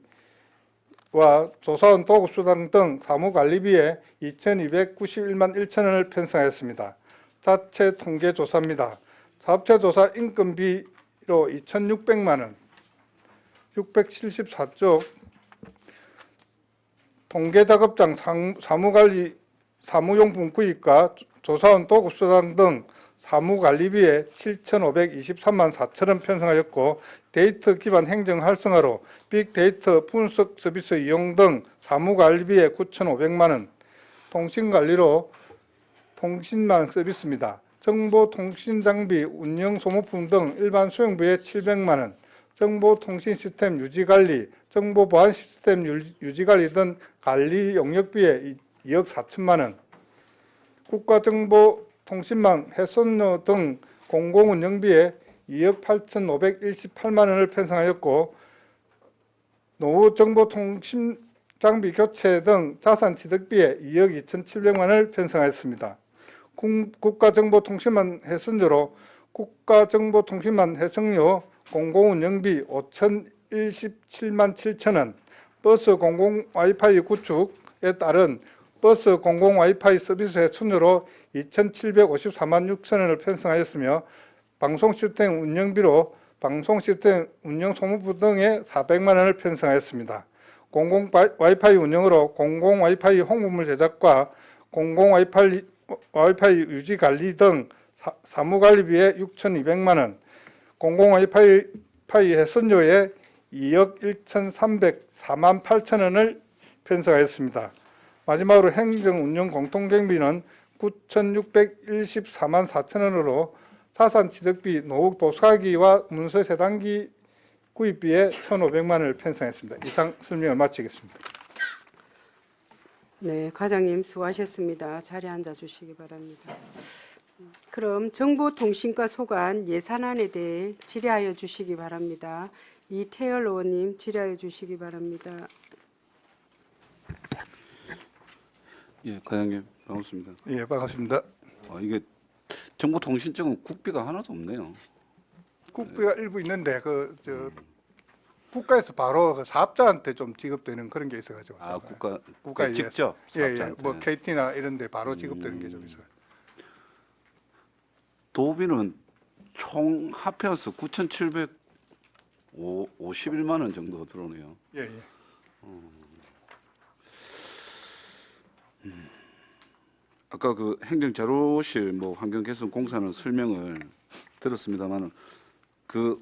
조사원 도급수당 등 사무관리비에 2,291만 1천 원을 편성하였습니다. 자체 통계조사입니다. 사업체조사 인건비로 2,600만 원, 674쪽 통계작업장 사무관리 사무용품 구입과 조사원 도급수당 등 사무관리비에 7,523만 4천 원 편성하였고 데이터 기반 행정 활성화로 빅데이터 분석 서비스 이용 등 사무관리비에 9,500만 원, 통신관리로 통신망 서비스입니다. 정보통신장비 운영 소모품 등 일반 수용비에 700만 원, 정보통신 시스템 유지관리, 정보보안 시스템 유지관리 등 관리 용역비에 2억 4천만 원, 국가정보통신망 훼손료 등 공공운영비에 2억 8,518만 원을 편성하였고 노후 정보통신 장비 교체 등 자산 취득비에 2억 2,700만 원을 편성하였습니다. 국가정보통신망 훼손료로 국가정보통신망 훼손료 공공운영비 5,017만 7천 원, 버스 공공 와이파이 구축에 따른 버스 공공 와이파이 서비스 훼손료로 2,754만 6천 원을 편성하였으며 방송 시스템 운영비로 방송 시스템 운영 소모품 등에 400만 원을 편성하였습니다. 공공 와이파이 운영으로 공공 와이파이 홍보물 제작과 공공 와이파이 유지 관리 등 사무관리비에 6,200만 원, 공공 와이파이 훼손료에 2억 1,304만 8천 원을 편성하였습니다. 마지막으로 행정운영 공통경비는 9,614만 4천 원으로 자산 취득비, 노후 보수하기와 문서 세단기 구입비에 1,500만 원을 편성했습니다. 이상 설명을 마치겠습니다. 네, 과장님 수고하셨습니다. 자리에 앉아 주시기 바랍니다. 그럼 정보통신과 소관 예산안에 대해 질의하여 주시기 바랍니다. 이태열 의원님 질의하여 주시기 바랍니다. 예, 과장님 반갑습니다. 예, 반갑습니다. 이게 정보통신청은 국비가 하나도 없네요. 국비가 일부 있는데 국가에서 바로 그 사업자한테 좀 지급되는 그런 게 있어가지고. 국가 직접 사업자한테. 뭐 KT나 이런데 바로 지급되는 게 좀 있어요. 도비는 총 합해서 9,751만 원 정도 들어오네요. 예, 예. 아까 그 행정자료실 뭐 환경개선 공사는 설명을 들었습니다만 그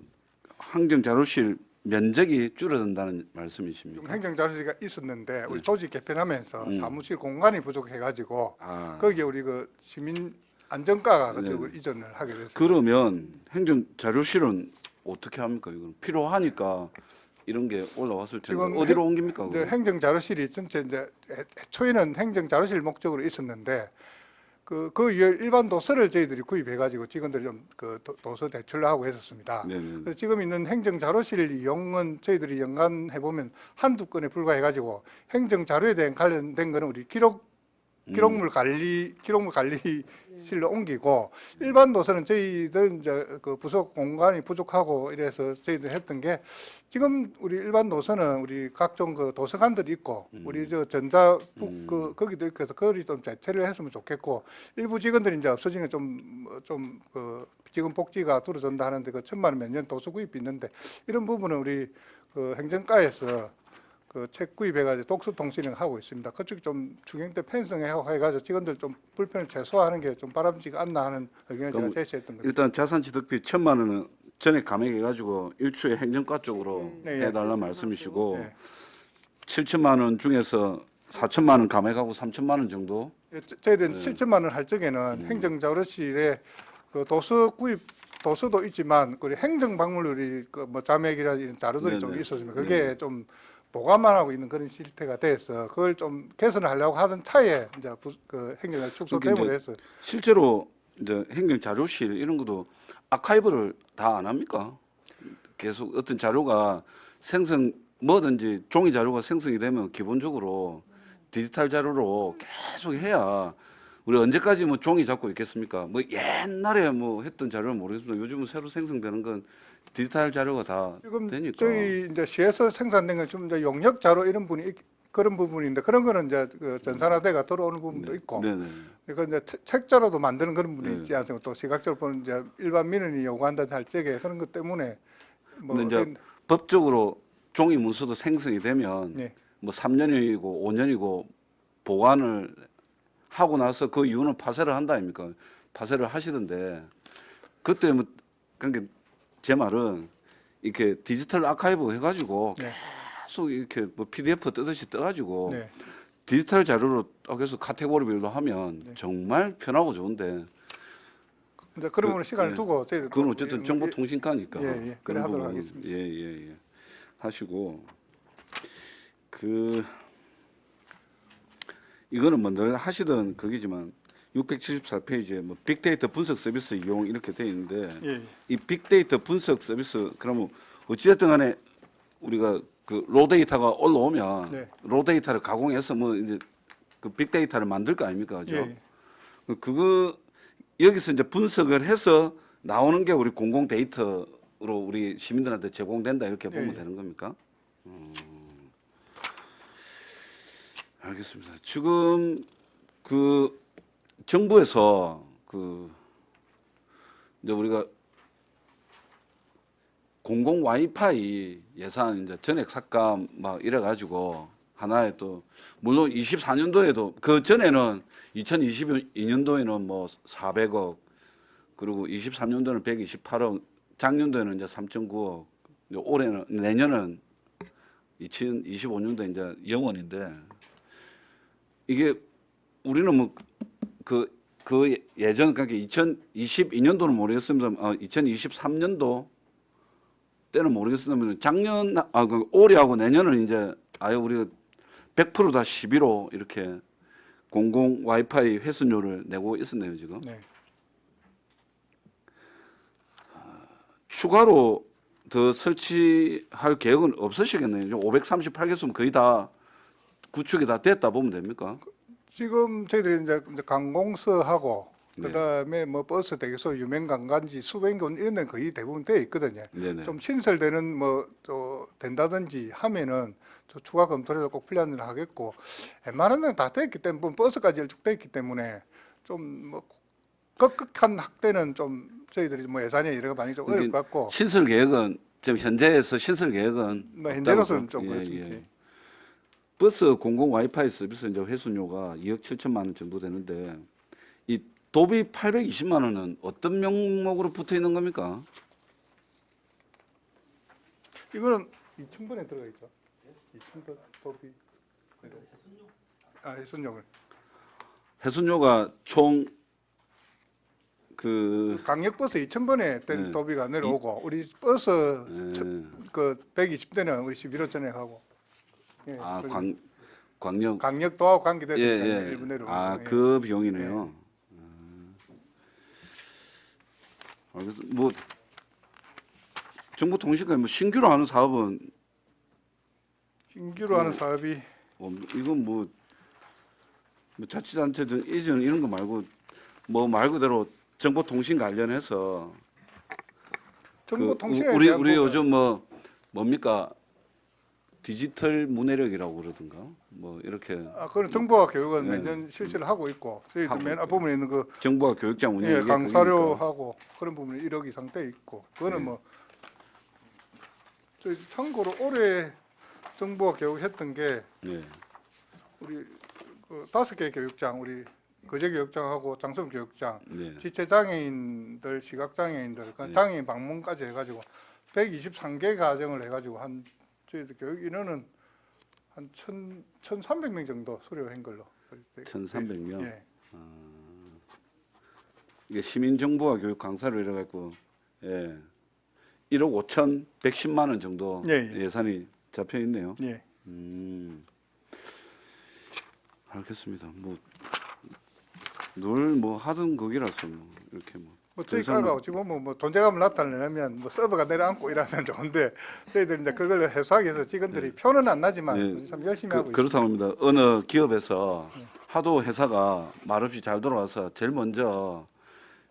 행정자료실 면적이 줄어든다는 말씀이십니까? 행정자료실이 있었는데 우리 조직 개편하면서 음. 사무실 공간이 부족해가지고 아, 거기에 우리 그 시민 안정과가 가지고 네. 이전을 하게 됐어요. 그러면 행정자료실은 어떻게 합니까? 이건 필요하니까 이런 게 올라왔을 텐데 지금 어디로 옮깁니까? 이제 그거? 행정자료실이 전체 이제 애초에는 행정자료실 목적으로 있었는데 그 위에 일반 도서를 저희들이 구입해가지고 직원들이 좀 그 도서 대출을 하고 했었습니다. 네네. 그래서 지금 있는 행정자료실 이용은 저희들이 연간 해보면 한두 건에 불과해가지고 행정자료에 대한 관련된 거는 우리 기록 기록물 관리실로 옮기고 일반 노선은 저희들 이제 그 부속 공간이 부족하고 이래서 저희들 했던 게 지금 우리 일반 노선은 우리 각종 그 도서관들이 있고 우리 저 거기도 있고 해서 그걸 좀 대체를 했으면 좋겠고 일부 직원들이 이제 없어지는 좀 그 직원 복지가 줄어든다 하는데 그 1,000만 원 매년 도서 구입이 있는데 이런 부분은 우리 그 행정과에서 그 책 구입해가지고 독서 통신을 하고 있습니다. 그쪽 좀 중형 때 편성하고 해가지고 직원들 좀 불편을 최소화하는 게 좀 바람직하지 않나 하는 의견을 제가 제시했던 겁니다. 일단 자산취득비 1,000만 원은 전액 감액해가지고 일추에 행정과 쪽으로 네, 해달라는 말씀이시고 네. 7천만 원 중에서 4천만 원 감액하고 3천만 원 정도. 저희들은 네. 7천만 원 할 적에는 행정자료실에 그 도서 구입 도서도 있지만 그 행정박물들이 그 뭐 자맥이라 이런 자료들이 좀 네네. 있었으면 그게 좀 보관만 하고 있는 그런 실태가 돼서 그걸 좀 개선을 하려고 하던 차에 이제 그 행정자 축소 그러니까 때문에 이제 해서 실제로 이제 행정자료실 이런 것도 아카이브를 다 안 합니까? 계속 어떤 자료가 뭐든지 종이 자료가 생성이 되면 기본적으로 디지털 자료로 계속 해야 우리 언제까지 뭐 종이 잡고 있겠습니까? 뭐 옛날에 뭐 했던 자료는 모르겠습니다. 요즘은 새로 생성되는 건 디지털 자료가 다 지금 되니까. 저희 이제 시에서 생산된 건 좀 이제 용역 자료 이런 그런 부분인데 그런 거는 이제 그 전산화돼가 들어오는 부분도 있고 네네. 그러니까 이제 책자로도 만드는 그런 부분이 네. 있지 않습니까? 또 시각적으로 보는 이제 일반 민원이 요구한다 할 적에 그런 것 때문에 뭐 근데 이제 법적으로 종이 문서도 생성이 되면 네. 뭐 3년이고 5년이고 보관을 하고 나서 그 이유는 파쇄를 한다 아닙니까? 파쇄를 하시던데 그때 뭐 그러니까 제 말은 이렇게 디지털 아카이브 해가지고 네. 계속 이렇게 뭐 PDF 뜨듯이 떠가지고 네. 디지털 자료로 딱 해서 카테고리별로 하면 네. 정말 편하고 좋은데 이제 그런 부분 시간을 네. 두고 저희들 그건 어쨌든 정보통신과니까 예, 예. 그래 그런 하도록 부분 하겠습니다. 예 하시고 그 이거는 뭐 늘 하시던 거기지만 674페이지에 뭐 빅데이터 분석 서비스 이용 이렇게 돼 있는데 예. 이 빅데이터 분석 서비스 그러면 어찌됐든 간에 우리가 그 로데이터가 올라오면 네. 로데이터를 가공해서 뭐 이제 그 빅데이터를 만들 거 아닙니까? 그죠? 예. 그거 여기서 이제 분석을 해서 나오는 게 우리 공공 데이터로 우리 시민들한테 제공된다 이렇게 보면 예. 되는 겁니까? 알겠습니다. 지금 그 정부에서 그 이제 우리가 공공 와이파이 예산 이제 전액 삭감 막 이래 가지고 하나에 또 물론 24년도에도 그 전에는 2022년도에는 뭐 400억 그리고 23년도는 128억 작년도에는 이제 3.9억 올해는 내년은 2025년도 이제 0원인데 이게 우리는 뭐 그 예전 그러니까 2022년도는 모르겠습니다. 2023년도 때는 모르겠습니다만 작년 그 올해하고 내년은 이제 아예 우리가 100%다 11호 이렇게 공공 와이파이 회수료를 내고 있었네요 지금. 네. 추가로 더 설치할 계획은 없으시겠네요. 538개소면 거의 다 구축이 다 됐다 보면 됩니까? 지금 저희들이 이제 관공서하고 네. 그다음에 뭐 버스 대기소 유명 관광지 수변군 이런 데는 거의 대부분 돼 있거든요. 네네. 좀 신설되는 뭐 또 된다든지 하면은 또 추가 검토를 해서 꼭 필요한 일을 하겠고 웬만한 데는 다 돼 있기 때문에 뭐 버스까지 일축 돼 있기 때문에 좀 뭐 급격한 확대는 좀 저희들이 뭐 예산이 이런 거 많이 좀 어려울 것 같고 신설 계획은 지금 현재에서 신설 계획은 뭐 없다고 현재로서는 좀 예, 그렇습니다. 예. 버스 공공 와이파이 서비스 이제 회수료가 2억 7천만 원 정도 되는데 이 도비 820만 원은 어떤 명목으로 붙어 있는 겁니까? 이거는 2,000번에 들어가 있죠. 2,000번 도비. 회순용을. 회수료가 총 그 강력버스 2,000번에 된 네. 도비가 내려오고 우리 버스 그 120대는 우리 11호 전에 하고. 예, 그리고 강력도하고 관계돼서 일부 내려오고. 그 비용이네요. 알겠습니다. 뭐 정보통신과 뭐 신규로 하는 사업은 신규로 하는 사업이 이건 뭐 뭐 자치단체 이전 이런 거 말고 뭐 말 그대로 정보통신 관련해서 정보통신에 우리 대한 부분. 요즘 뭡니까 디지털 문해력이라고 그러던가 뭐 이렇게 그건 정보화 교육은 네. 매년 실시를 하고 있고 저희도 하고 맨 있고. 앞부분에 있는 그 정보화 교육장 운영 예, 이게 강사료하고 그런 부분이 1억 이상 돼 있고 그거는 네. 뭐 저희 참고로 올해 정보화 교육했던 게 네. 우리 그 5개 교육장 우리 거제 교육장하고 장성 교육장 네. 지체 장애인들 시각 장애인들 네. 장애인 방문까지 해가지고 123개 과정을 해가지고 한 저희들 교육 인원은 한 1,300명 정도 수료한 걸로 1,300명. 예. 이게 시민정보화 교육 강사로 이래갖고 예. 1억 5,110만 원 정도 예, 예. 예산이 잡혀 있네요. 예. 알겠습니다. 뭐 늘 뭐 하던 거기라서 뭐 이렇게 뭐 저희가 지금 뭐 존재감을 나타내려면 뭐 서버가 내려앉고 이러면 좋은데 저희들 이제 그걸 해소하기 위해서 직원들이 표는 안 나지만 네. 참 열심히 하고 있습니다. 그렇다고 합니다. 어느 기업에서 하도 회사가 말없이 잘 돌아와서 제일 먼저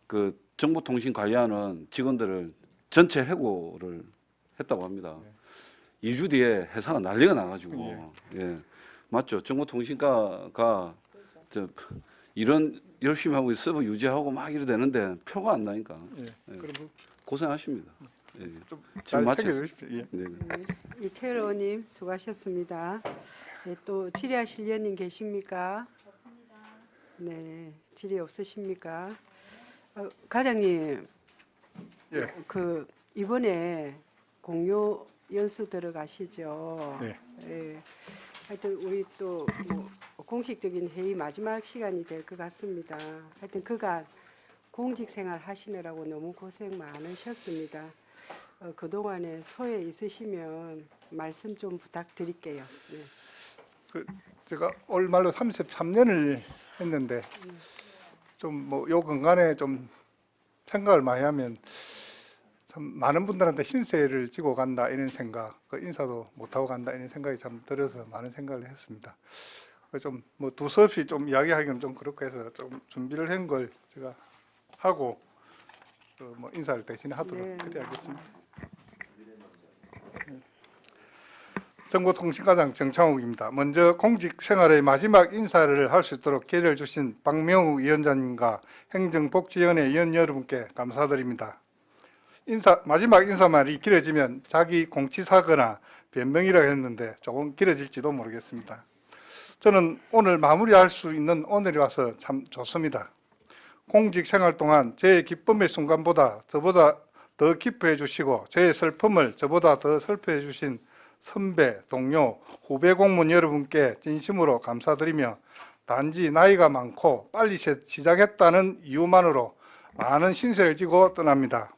그 정보통신 관리하는 직원들을 전체 해고를 했다고 합니다. 2주 뒤에 회사가 난리가 나가지고 예. 맞죠. 정보통신과가 이런 열심히 하고 서버 유지하고 막 이래 되는데 표가 안 나니까 예. 예. 그럼 고생하십니다. 예. 잘 마쳤- 챙겨주십시오. 예. 네. 이태일 의원님 수고하셨습니다. 네, 또 질의하실 의원님 계십니까? 없습니다. 네, 질의 없으십니까? 과장님, 예. 그 이번에 공요 연수 들어가시죠? 네. 예. 하여튼 우리 또 뭐 공식적인 회의 마지막 시간이 될 것 같습니다. 하여튼 그간 공직 생활 하시느라고 너무 고생 많으셨습니다. 그동안에 소회 있으시면 말씀 좀 부탁드릴게요. 네. 제가 올 말로 33년을 했는데 좀 뭐 요 근간에 좀 생각을 많이 하면 참 많은 분들한테 신세를 지고 간다 이런 생각, 그 인사도 못 하고 간다 이런 생각이 참 들어서 많은 생각을 했습니다. 좀 뭐 두서없이 좀 이야기하기는 좀 그렇고 해서 좀 준비를 한 걸 제가 하고 뭐 인사를 대신에 하도록 네. 그래야겠습니다. 정보통신과장 정창욱입니다. 먼저 공직 생활의 마지막 인사를 할 수 있도록 기회를 주신 박명욱 위원장님과 행정복지위원회 위원 여러분께 감사드립니다. 마지막 인사말이 길어지면 자기 공치사거나 변명이라고 했는데 조금 길어질지도 모르겠습니다. 저는 오늘 마무리할 수 있는 오늘이 와서 참 좋습니다. 공직 생활 동안 제 기쁨의 순간보다 저보다 더 기뻐해 주시고 제 슬픔을 저보다 더 슬퍼해 주신 선배, 동료, 후배 공무원 여러분께 진심으로 감사드리며 단지 나이가 많고 빨리 시작했다는 이유만으로 많은 신세를 지고 떠납니다.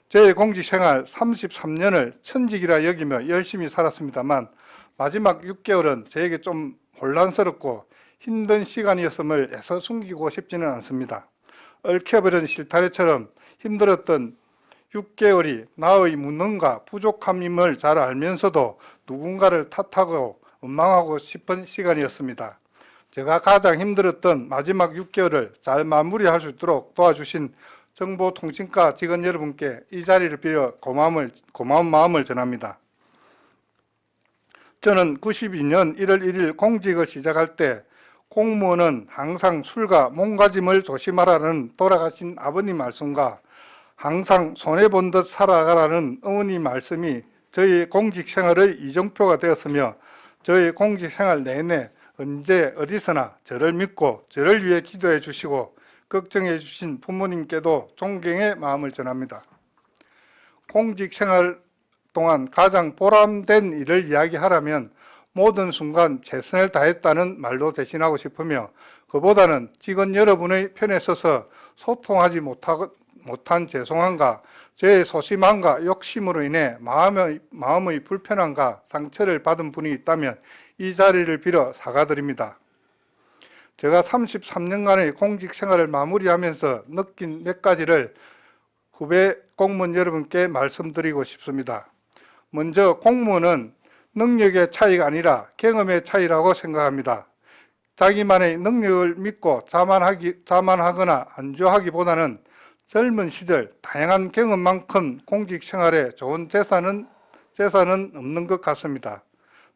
제 공직 생활 33년을 천직이라 여기며 열심히 살았습니다만 마지막 6개월은 저에게 좀 혼란스럽고 힘든 시간이었음을 애써 숨기고 싶지는 않습니다. 얽혀버린 실타래처럼 힘들었던 6개월이 나의 무능과 부족함임을 잘 알면서도 누군가를 탓하고 원망하고 싶은 시간이었습니다. 제가 가장 힘들었던 마지막 6개월을 잘 마무리할 수 있도록 도와주신 정보통신과 직원 여러분께 이 자리를 빌어 고마운 마음을 전합니다. 저는 92년 1월 1일 공직을 시작할 때 공무원은 항상 술과 몸가짐을 조심하라는 돌아가신 아버님 말씀과 항상 손해본 듯 살아가라는 어머니 말씀이 저희 공직 생활의 이정표가 되었으며 저희 공직 생활 내내 언제 어디서나 저를 믿고 저를 위해 기도해 주시고 걱정해 주신 부모님께도 존경의 마음을 전합니다. 공직 생활 동안 가장 보람된 일을 이야기하라면 모든 순간 최선을 다했다는 말로 대신하고 싶으며 그보다는 직원 여러분의 편에 서서 소통하지 못한 죄송함과 제 소심함과 욕심으로 인해 마음의 불편함과 상처를 받은 분이 있다면 이 자리를 빌어 사과드립니다. 제가 33년간의 공직 생활을 마무리하면서 느낀 몇 가지를 후배 공무원 여러분께 말씀드리고 싶습니다. 먼저 공무원은 능력의 차이가 아니라 경험의 차이라고 생각합니다. 자기만의 능력을 믿고 자만하거나 안주하기보다는 젊은 시절 다양한 경험만큼 공직 생활에 좋은 재산은 없는 것 같습니다.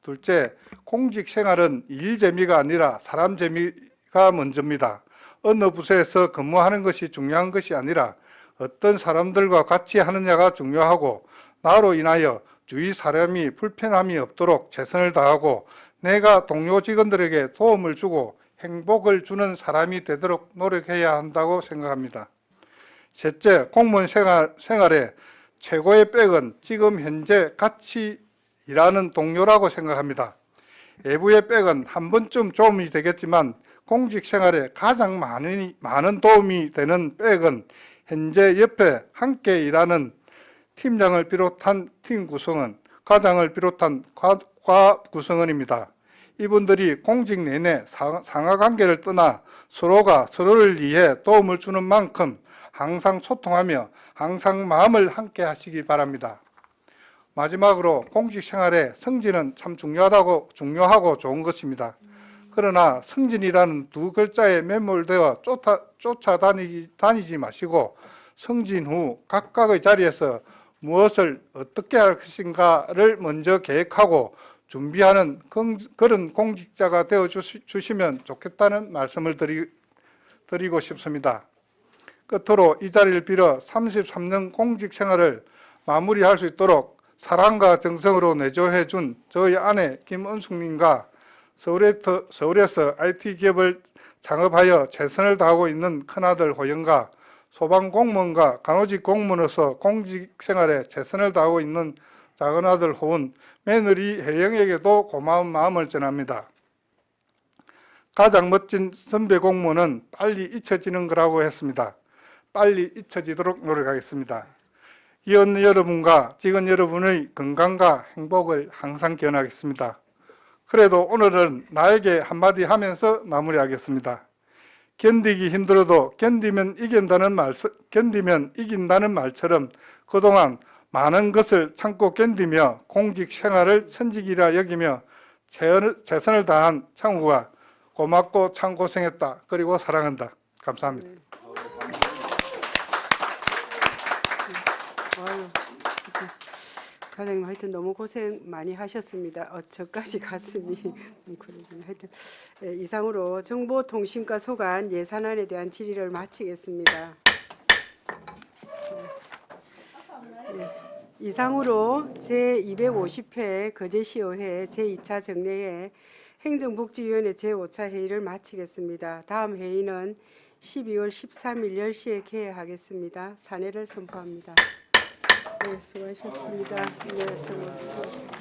둘째, 공직 생활은 일 재미가 아니라 사람 재미가 먼저입니다. 어느 부서에서 근무하는 것이 중요한 것이 아니라 어떤 사람들과 같이 하느냐가 중요하고, 나로 인하여 주위 사람이 불편함이 없도록 최선을 다하고 내가 동료 직원들에게 도움을 주고 행복을 주는 사람이 되도록 노력해야 한다고 생각합니다. 셋째, 공무원 생활의 최고의 백은 지금 현재 같이 일하는 동료라고 생각합니다. 외부의 백은 한 번쯤 도움이 되겠지만 공직 생활에 가장 많은 도움이 되는 백은 현재 옆에 함께 일하는 팀장을 비롯한 팀 구성원, 과장을 비롯한 과 구성원입니다. 이분들이 공직 내내 상하관계를 떠나 서로가 서로를 위해 도움을 주는 만큼 항상 소통하며 항상 마음을 함께 하시기 바랍니다. 마지막으로 공직 생활의 승진은 참 중요하고 좋은 것입니다. 그러나 승진이라는 두 글자에 매몰되어 쫓아다니지 마시고 승진 후 각각의 자리에서 무엇을 어떻게 할 것인가를 먼저 계획하고 준비하는 그런 공직자가 되어 주시면 좋겠다는 말씀을 드리고 싶습니다. 끝으로 이 자리를 빌어 33년 공직 생활을 마무리할 수 있도록 사랑과 정성으로 내조해 준 저희 아내 김은숙님과 서울에서 IT 기업을 창업하여 최선을 다하고 있는 큰아들 호영과 소방공무원과 간호직 공무원으로서 공직 생활에 최선을 다하고 있는 작은아들 호은, 며느리 혜영에게도 고마운 마음을 전합니다. 가장 멋진 선배 공무원은 빨리 잊혀지는 거라고 했습니다. 빨리 잊혀지도록 노력하겠습니다. 위원 여러분과 직원 여러분의 건강과 행복을 항상 기원하겠습니다. 그래도 오늘은 나에게 한마디 하면서 마무리하겠습니다. 견디기 힘들어도 견디면 이긴다는 말처럼 그동안 많은 것을 참고 견디며 공직 생활을 천직이라 여기며 최선을 다한 창우가 고맙고 참 고생했다. 그리고 사랑한다. 감사합니다. 과장님 하여튼 너무 고생 많이 하셨습니다. 저까지 가슴이 그러지만 하여튼 이상으로 정보통신과 소관 예산안에 대한 질의를 마치겠습니다. 이상으로 제250회 거제시의회 제2차 정례회 행정복지위원회 제5차 회의를 마치겠습니다. 다음 회의는 12월 13일 10시에 개회하겠습니다. 산회를 선포합니다. 네, 수고하셨습니다. 네, 수고하셨습니다.